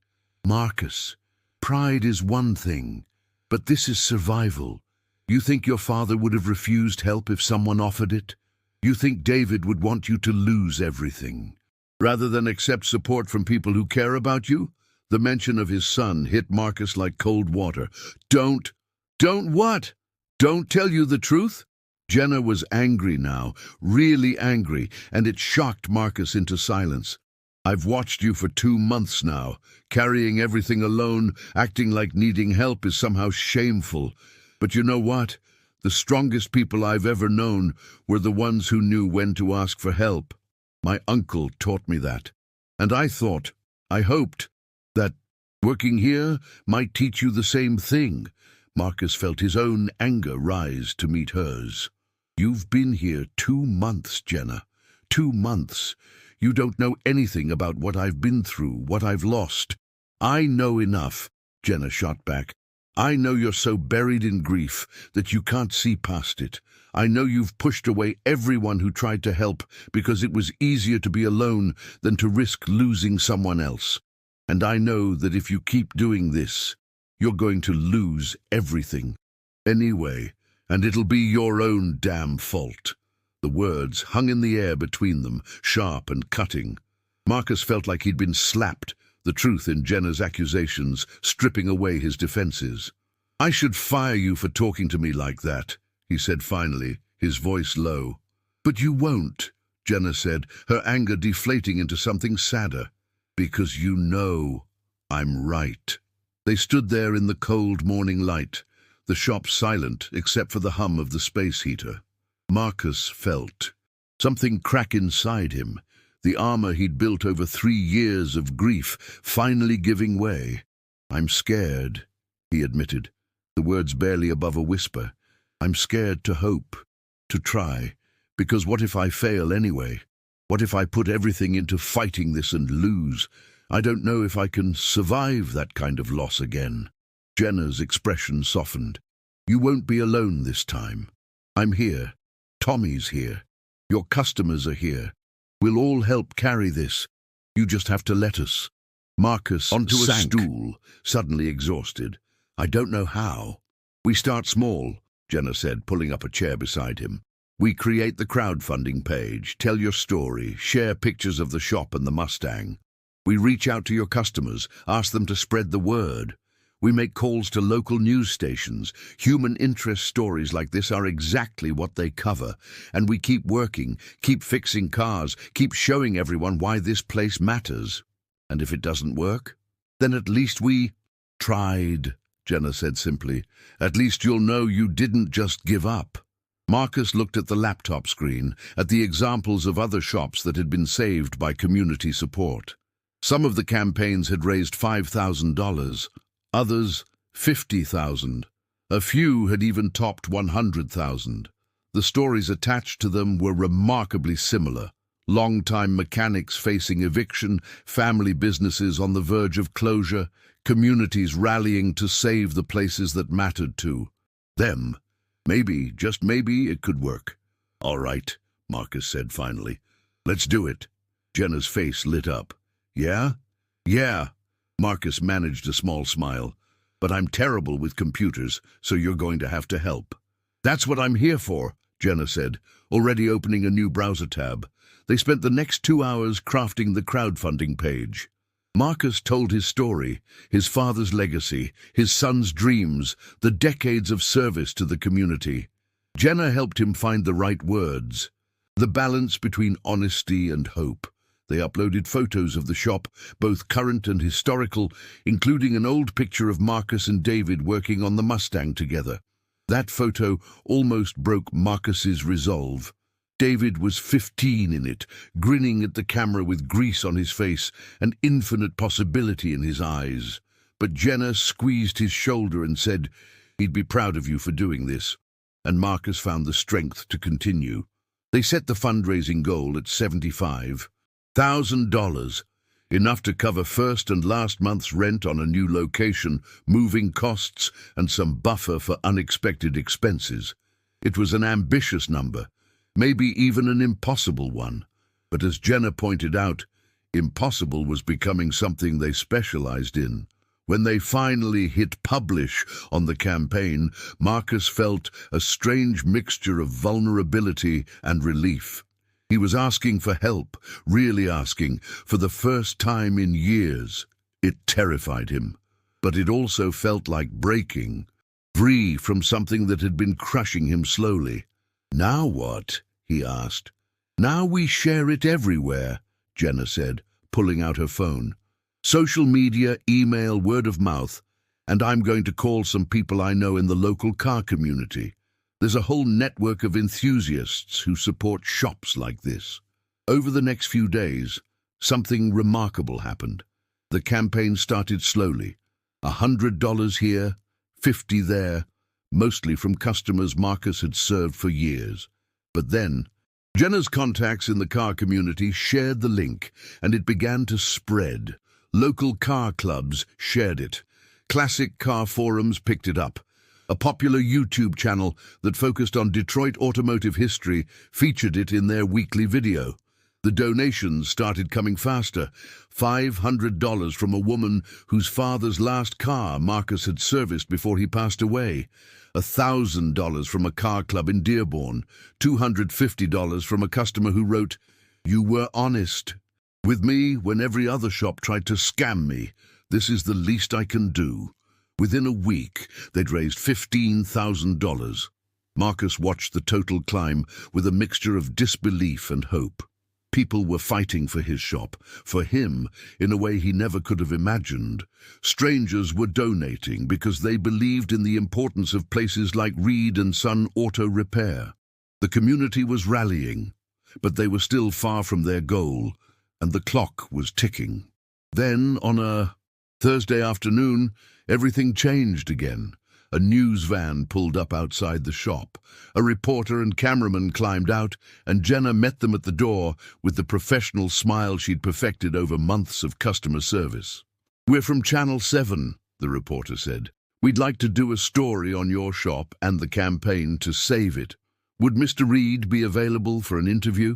"Marcus, pride is one thing, but this is survival. You think your father would have refused help if someone offered it? You think David would want you to lose everything, rather than accept support from people who care about you?" The mention of his son hit Marcus like cold water. Don't what? Don't tell you the truth?" Jenna was angry now, really angry, and it shocked Marcus into silence. "I've watched you for 2 months now. Carrying everything alone, acting like needing help is somehow shameful. But you know what? The strongest people I've ever known were the ones who knew when to ask for help. My uncle taught me that. And I hoped, that working here might teach you the same thing." Marcus felt his own anger rise to meet hers. "You've been here 2 months, Jenna. 2 months. You don't know anything about what I've been through, what I've lost." "I know enough," Jenna shot back. "I know you're so buried in grief that you can't see past it. I know you've pushed away everyone who tried to help because it was easier to be alone than to risk losing someone else. And I know that if you keep doing this, you're going to lose everything. Anyway, and it'll be your own damn fault." The words hung in the air between them, sharp and cutting. Marcus felt like he'd been slapped, the truth in Jenna's accusations stripping away his defenses. "I should fire you for talking to me like that," he said finally, his voice low. "But you won't," Jenna said, her anger deflating into something sadder. "Because you know I'm right." They stood there in the cold morning light, the shop silent except for the hum of the space heater. Marcus felt something crack inside him, the armor he'd built over 3 years of grief finally giving way. "I'm scared," he admitted, the words barely above a whisper. "I'm scared to hope, to try, because what if I fail anyway? What if I put everything into fighting this and lose? I don't know if I can survive that kind of loss again." Jenna's expression softened. "You won't be alone this time. I'm here. Tommy's here. Your customers are here. We'll all help carry this. You just have to let us." Marcus onto a stool, suddenly exhausted. "I don't know how." "We start small," Jenna said, pulling up a chair beside him. "We create the crowdfunding page, tell your story, share pictures of the shop and the Mustang. We reach out to your customers, ask them to spread the word. We make calls to local news stations. Human interest stories like this are exactly what they cover. And we keep working, keep fixing cars, keep showing everyone why this place matters. And if it doesn't work, then at least we tried," Jenna said simply. "At least you'll know you didn't just give up." Marcus looked at the laptop screen, at the examples of other shops that had been saved by community support. Some of the campaigns had raised $5,000. Others, $50,000. A few had even topped $100,000. The stories attached to them were remarkably similar. Long-time mechanics facing eviction, family businesses on the verge of closure, communities rallying to save the places that mattered to them. Maybe, just maybe, it could work. "All right," Marcus said finally. "Let's do it." Jenna's face lit up. "Yeah? Yeah." Marcus managed a small smile. "But I'm terrible with computers, so you're going to have to help." "That's what I'm here for," Jenna said, already opening a new browser tab. They spent the next 2 hours crafting the crowdfunding page. Marcus told his story, his father's legacy, his son's dreams, the decades of service to the community. Jenna helped him find the right words, the balance between honesty and hope. They uploaded photos of the shop, both current and historical, including an old picture of Marcus and David working on the Mustang together. That photo almost broke Marcus's resolve. David was 15 in it, grinning at the camera with grease on his face and infinite possibility in his eyes. But Jenna squeezed his shoulder and said, "He'd be proud of you for doing this." And Marcus found the strength to continue. They set the fundraising goal at $75,000, enough to cover first and last month's rent on a new location, moving costs, and some buffer for unexpected expenses. It was an ambitious number, maybe even an impossible one. But as Jenna pointed out, impossible was becoming something they specialized in. When they finally hit publish on the campaign, Marcus felt a strange mixture of vulnerability and relief. He was asking for help, really asking, for the first time in years. It terrified him, but it also felt like breaking, free from something that had been crushing him slowly. "Now what?" he asked. "Now we share it everywhere," Jenna said, pulling out her phone. "Social media, email, word of mouth, and I'm going to call some people I know in the local car community. There's a whole network of enthusiasts who support shops like this." Over the next few days, something remarkable happened. The campaign started slowly. $100 here, 50 there, mostly from customers Marcus had served for years. But then, Jenna's contacts in the car community shared the link, and it began to spread. Local car clubs shared it. Classic car forums picked it up. A popular YouTube channel that focused on Detroit automotive history featured it in their weekly video. The donations started coming faster. $500 from a woman whose father's last car Marcus had serviced before he passed away. $1,000 from a car club in Dearborn. $250 from a customer who wrote, "You were honest with me when every other shop tried to scam me. This is the least I can do." Within a week, they'd raised $15,000. Marcus watched the total climb with a mixture of disbelief and hope. People were fighting for his shop, for him, in a way he never could have imagined. Strangers were donating because they believed in the importance of places like Reed and Son Auto Repair. The community was rallying, but they were still far from their goal, and the clock was ticking. Then, on a Thursday afternoon, everything changed again. A news van pulled up outside the shop. A reporter and cameraman climbed out, and Jenna met them at the door with the professional smile she'd perfected over months of customer service. "We're from Channel 7, the reporter said. "We'd like to do a story on your shop and the campaign to save it. Would Mr. Reed be available for an interview?"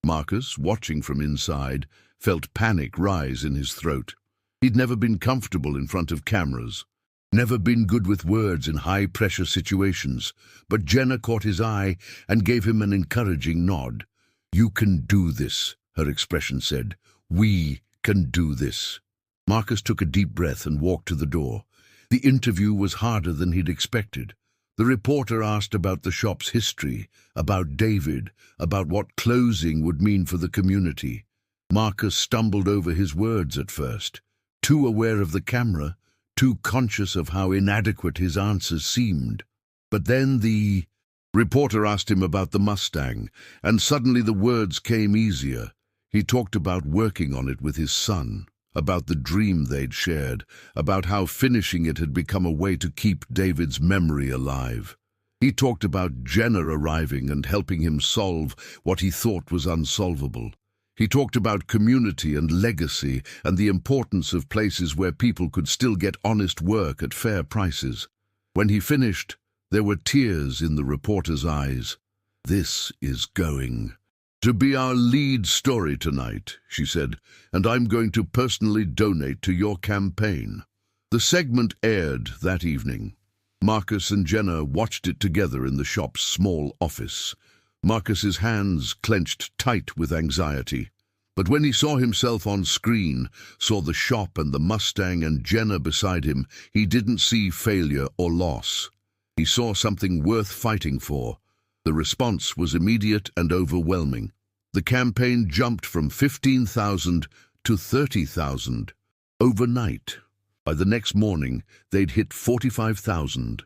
Marcus, watching from inside, felt panic rise in his throat. He'd never been comfortable in front of cameras, never been good with words in high-pressure situations, but Jenna caught his eye and gave him an encouraging nod. "You can do this," her expression said. "We can do this." Marcus took a deep breath and walked to the door. The interview was harder than he'd expected. The reporter asked about the shop's history, about David, about what closing would mean for the community. Marcus stumbled over his words at first, too aware of the camera, too conscious of how inadequate his answers seemed. But then the reporter asked him about the Mustang, and suddenly the words came easier. He talked about working on it with his son, about the dream they'd shared, about how finishing it had become a way to keep David's memory alive. He talked about Jenna arriving and helping him solve what he thought was unsolvable. He talked about community and legacy and the importance of places where people could still get honest work at fair prices. When he finished, there were tears in the reporter's eyes. "This is going to be our lead story tonight," she said, "and I'm going to personally donate to your campaign." The segment aired that evening. Marcus and Jenna watched it together in the shop's small office. Marcus's hands clenched tight with anxiety. But when he saw himself on screen, saw the shop and the Mustang and Jenna beside him, he didn't see failure or loss. He saw something worth fighting for. The response was immediate and overwhelming. The campaign jumped from 15,000 to 30,000 overnight. By the next morning, they'd hit 45,000.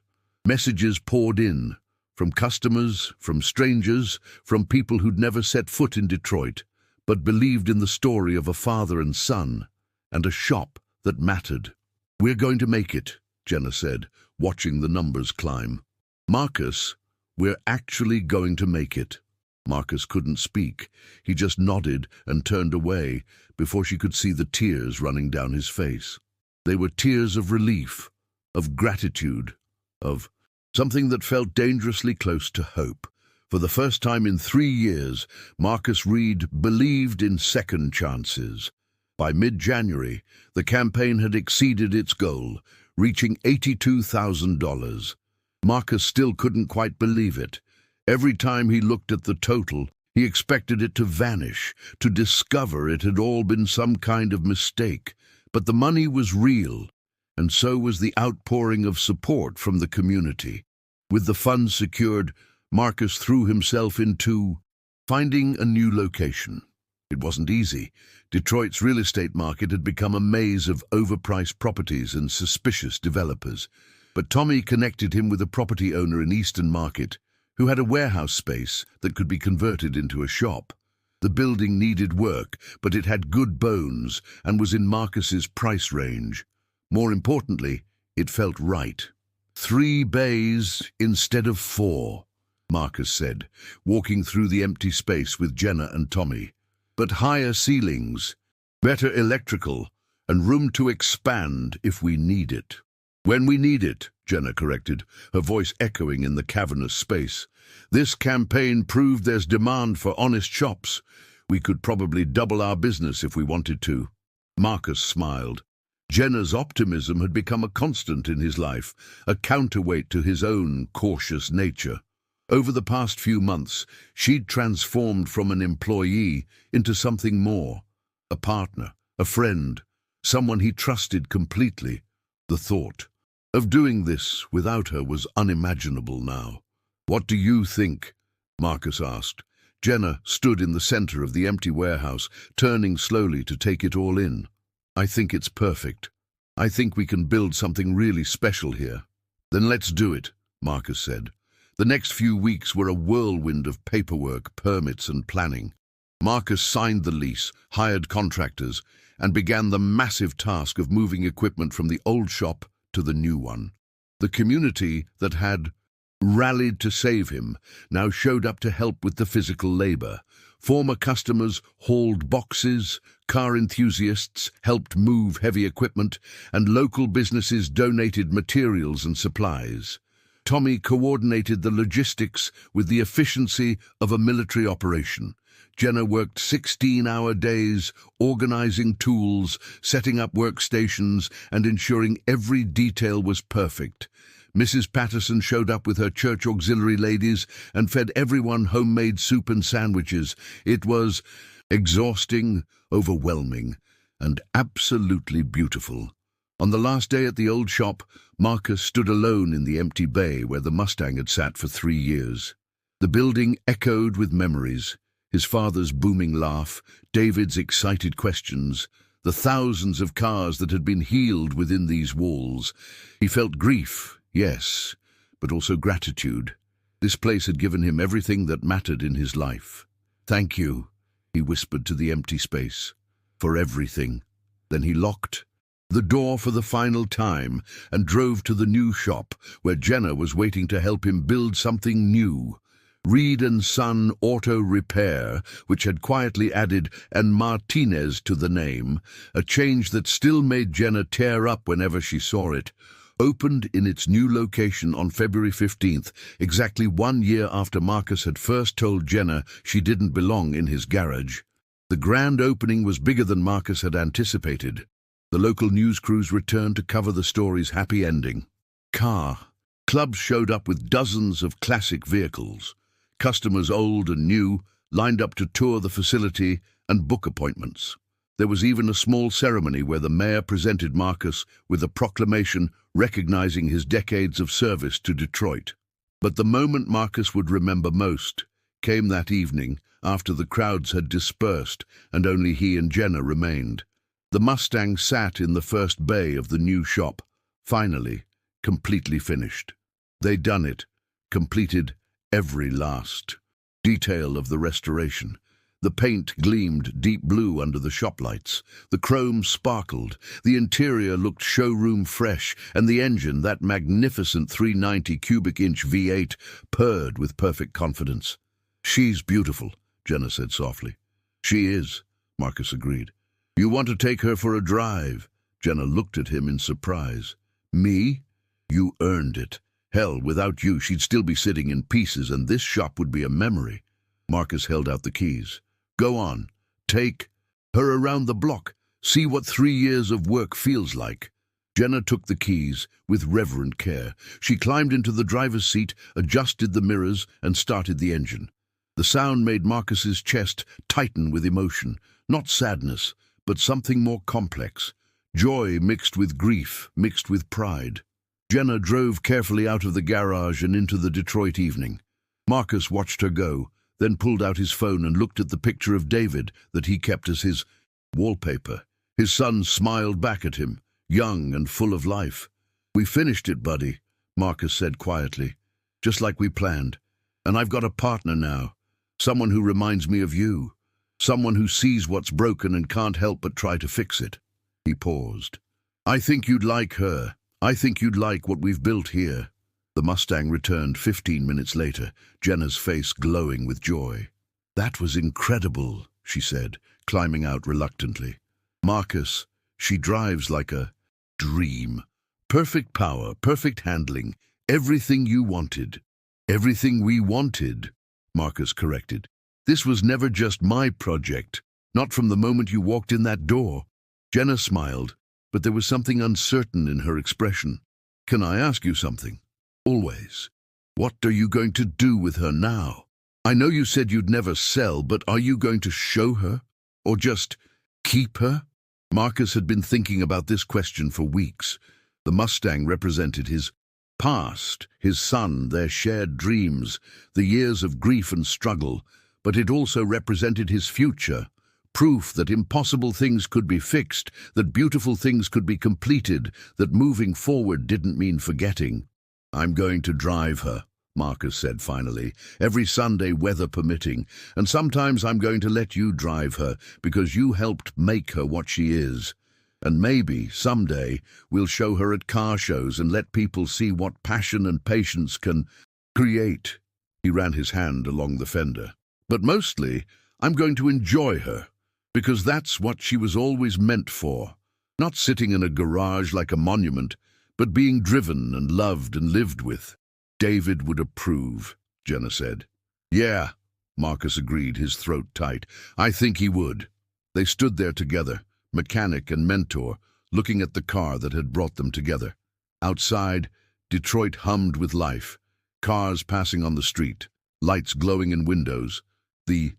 Messages poured in, from customers, from strangers, from people who'd never set foot in Detroit, but believed in the story of a father and son, and a shop that mattered. "We're going to make it," Jenna said, watching the numbers climb. "Marcus, we're actually going to make it." Marcus couldn't speak. He just nodded and turned away before she could see the tears running down his face. They were tears of relief, of gratitude, of something that felt dangerously close to hope. For the first time in 3 years, Marcus Reed believed in second chances. By mid-January, the campaign had exceeded its goal, reaching $82,000. Marcus still couldn't quite believe it. Every time he looked at the total, he expected it to vanish, to discover it had all been some kind of mistake. But the money was real, and so was the outpouring of support from the community. With the funds secured, Marcus threw himself into finding a new location. It wasn't easy. Detroit's real estate market had become a maze of overpriced properties and suspicious developers. But Tommy connected him with a property owner in Eastern Market who had a warehouse space that could be converted into a shop. The building needed work, but it had good bones and was in Marcus's price range. More importantly, it felt right. 3 bays instead of 4, Marcus said, walking through the empty space with Jenna and Tommy. But higher ceilings, better electrical, and room to expand if we need it. "When we need it," Jenna corrected, her voice echoing in the cavernous space. "This campaign proved there's demand for honest shops. We could probably double our business if we wanted to." Marcus smiled. Jenna's optimism had become a constant in his life, a counterweight to his own cautious nature. Over the past few months, she'd transformed from an employee into something more, a partner, a friend, someone he trusted completely. The thought of doing this without her was unimaginable now. "What do you think?" Marcus asked. Jenna stood in the center of the empty warehouse, turning slowly to take it all in. "I think it's perfect. I think we can build something really special here." "Then let's do it," Marcus said. The next few weeks were a whirlwind of paperwork, permits, and planning. Marcus signed the lease, hired contractors, and began the massive task of moving equipment from the old shop to the new one. The community that had rallied to save him now showed up to help with the physical labor. Former customers hauled boxes, car enthusiasts helped move heavy equipment, and local businesses donated materials and supplies. Tommy coordinated the logistics with the efficiency of a military operation. Jenna worked 16-hour days, organizing tools, setting up workstations, and ensuring every detail was perfect. Mrs. Patterson showed up with her church auxiliary ladies and fed everyone homemade soup and sandwiches. It was exhausting, overwhelming, and absolutely beautiful. On the last day at the old shop, Marcus stood alone in the empty bay where the Mustang had sat for 3 years. The building echoed with memories, his father's booming laugh, David's excited questions, the thousands of cars that had been healed within these walls. He felt grief, yes, but also gratitude. This place had given him everything that mattered in his life. "Thank you," he whispered to the empty space, "for everything." Then he locked the door for the final time, and drove to the new shop where Jenna was waiting to help him build something new. Reed and Son Auto Repair, which had quietly added "and Martinez" to the name, a change that still made Jenna tear up whenever she saw it, opened in its new location on February 15th, exactly 1 year after Marcus had first told Jenna she didn't belong in his garage. The grand opening was bigger than Marcus had anticipated. The local news crews returned to cover the story's happy ending. Clubs showed up with dozens of classic vehicles. Customers old and new lined up to tour the facility and book appointments. There was even a small ceremony where the mayor presented Marcus with a proclamation recognizing his decades of service to Detroit. But the moment Marcus would remember most came that evening after the crowds had dispersed and only he and Jenna remained. The Mustang sat in the first bay of the new shop, finally, completely finished. They'd done it, completed every last detail of the restoration. The paint gleamed deep blue under the shop lights. The chrome sparkled. The interior looked showroom fresh, and the engine, that magnificent 390 cubic inch V8, purred with perfect confidence. "She's beautiful," Jenna said softly. "She is," Marcus agreed. "You want to take her for a drive?" Jenna looked at him in surprise. "Me? You earned it. Hell, without you, she'd still be sitting in pieces, and this shop would be a memory." Marcus held out the keys. "Go on. Take her around the block. See what 3 years of work feels like." Jenna took the keys with reverent care. She climbed into the driver's seat, adjusted the mirrors, and started the engine. The sound made Marcus's chest tighten with emotion, not sadness, but something more complex. Joy mixed with grief, mixed with pride. Jenna drove carefully out of the garage and into the Detroit evening. Marcus watched her go, then pulled out his phone and looked at the picture of David that he kept as his wallpaper. His son smiled back at him, young and full of life. "We finished it, buddy," Marcus said quietly, "just like we planned. And I've got a partner now, someone who reminds me of you, someone who sees what's broken and can't help but try to fix it." He paused. "I think you'd like her. I think you'd like what we've built here." The Mustang returned 15 minutes later, Jenna's face glowing with joy. "That was incredible," she said, climbing out reluctantly. "Marcus, she drives like a dream. Perfect power, perfect handling, everything you wanted." "Everything we wanted," Marcus corrected. "This was never just my project, not from the moment you walked in that door." Jenna smiled, but there was something uncertain in her expression. "Can I ask you something?" "Always." "What are you going to do with her now? I know you said you'd never sell, but are you going to show her? Or just keep her?" Marcus had been thinking about this question for weeks. The Mustang represented his past, his son, their shared dreams, the years of grief and struggle, but it also represented his future. Proof that impossible things could be fixed, that beautiful things could be completed, that moving forward didn't mean forgetting. "I'm going to drive her," Marcus said finally, "every Sunday, weather permitting, and sometimes I'm going to let you drive her because you helped make her what she is. And maybe, someday, we'll show her at car shows and let people see what passion and patience can create." He ran his hand along the fender. "But mostly, I'm going to enjoy her, because that's what she was always meant for. Not sitting in a garage like a monument, but being driven and loved and lived with." "David would approve," Jenna said. "Yeah," Marcus agreed, his throat tight. "I think he would." They stood there together, mechanic and mentor, looking at the car that had brought them together. Outside, Detroit hummed with life, cars passing on the street, lights glowing in windows, the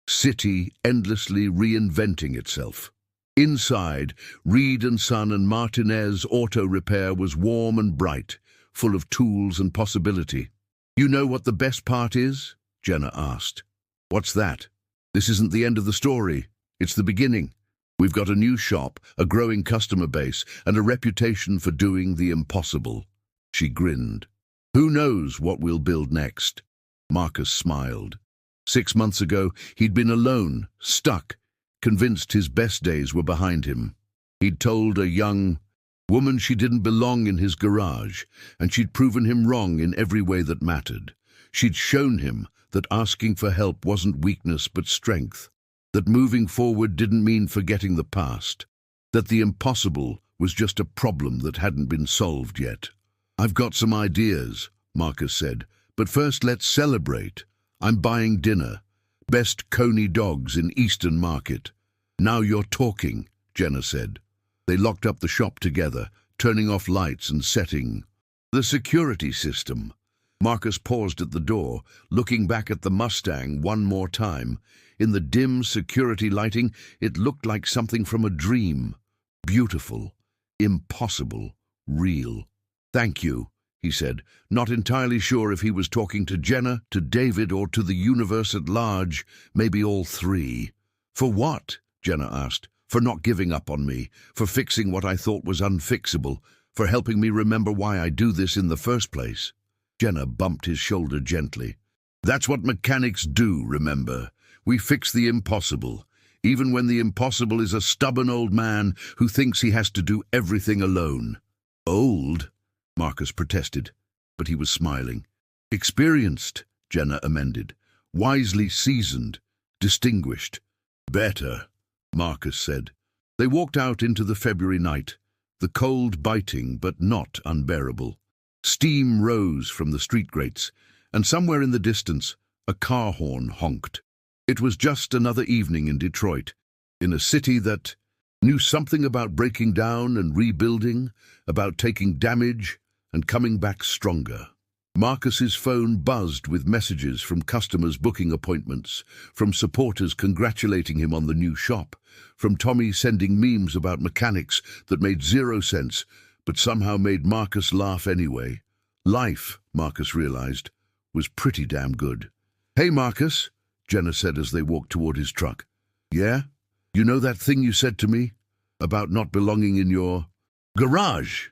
city endlessly reinventing itself. Inside, Reed and Son and Martinez Auto Repair was warm and bright, full of tools and possibility. "You know what the best part is?" Jenna asked. "What's that?" "This isn't the end of the story. It's the beginning. We've got a new shop, a growing customer base, and a reputation for doing the impossible." She grinned. "Who knows what we'll build next?" Marcus smiled. 6 months ago, he'd been alone, stuck, convinced his best days were behind him. He'd told a young Woman, she didn't belong in his garage, and she'd proven him wrong in every way that mattered. She'd shown him that asking for help wasn't weakness but strength, that moving forward didn't mean forgetting the past, that the impossible was just a problem that hadn't been solved yet. "I've got some ideas," Marcus said, "but first let's celebrate. I'm buying dinner. Best Coney dogs in Eastern Market." "Now you're talking," Jenna said. They locked up the shop together, turning off lights and setting the security system. Marcus paused at the door, looking back at the Mustang one more time. In the dim security lighting, it looked like something from a dream. Beautiful, impossible, real. "Thank you," he said, not entirely sure if he was talking to Jenna, to David, or to the universe at large, maybe all three. "For what?" Jenna asked. "For not giving up on me, for fixing what I thought was unfixable, for helping me remember why I do this in the first place." Jenna bumped his shoulder gently. "That's what mechanics do, remember. We fix the impossible, even when the impossible is a stubborn old man who thinks he has to do everything alone." "Old?" Marcus protested, but he was smiling. "Experienced," Jenna amended. "Wisely seasoned, distinguished." "Better," Marcus said. They walked out into the February night, the cold biting but not unbearable. Steam rose from the street grates, and somewhere in the distance, a car horn honked. It was just another evening in Detroit, in a city that knew something about breaking down and rebuilding, about taking damage and coming back stronger. Marcus's phone buzzed with messages from customers booking appointments, from supporters congratulating him on the new shop, from Tommy sending memes about mechanics that made zero sense, but somehow made Marcus laugh anyway. Life, Marcus realized, was pretty damn good. "Hey, Marcus," Jenna said as they walked toward his truck. "Yeah? You know that thing you said to me? About not belonging in your garage?"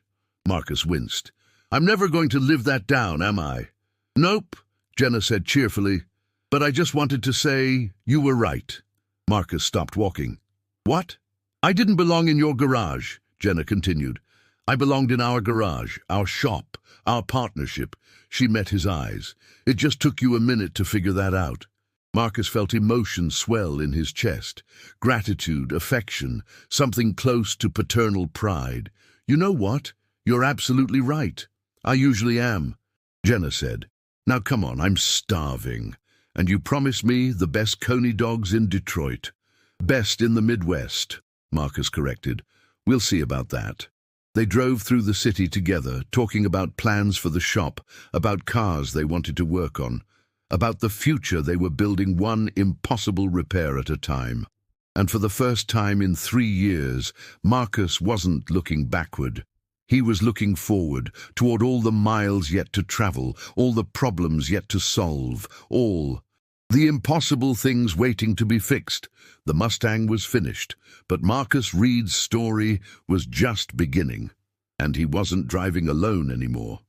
Marcus winced. "I'm never going to live that down, am I?" "Nope," Jenna said cheerfully. "But I just wanted to say you were right." Marcus stopped walking. "What?" "I didn't belong in your garage," Jenna continued. "I belonged in our garage, our shop, our partnership." She met his eyes. "It just took you a minute to figure that out." Marcus felt emotion swell in his chest. Gratitude, affection, something close to paternal pride. "You know what? You're absolutely right. I usually am," Jenna said. "Now come on, I'm starving. And you promised me the best Coney dogs in Detroit." "Best in the Midwest," Marcus corrected. "We'll see about that." They drove through the city together, talking about plans for the shop, about cars they wanted to work on, about the future they were building one impossible repair at a time. And for the first time in 3 years, Marcus wasn't looking backward. He was looking forward, toward all the miles yet to travel, all the problems yet to solve, all the impossible things waiting to be fixed. The Mustang was finished, but Marcus Reed's story was just beginning. And he wasn't driving alone anymore.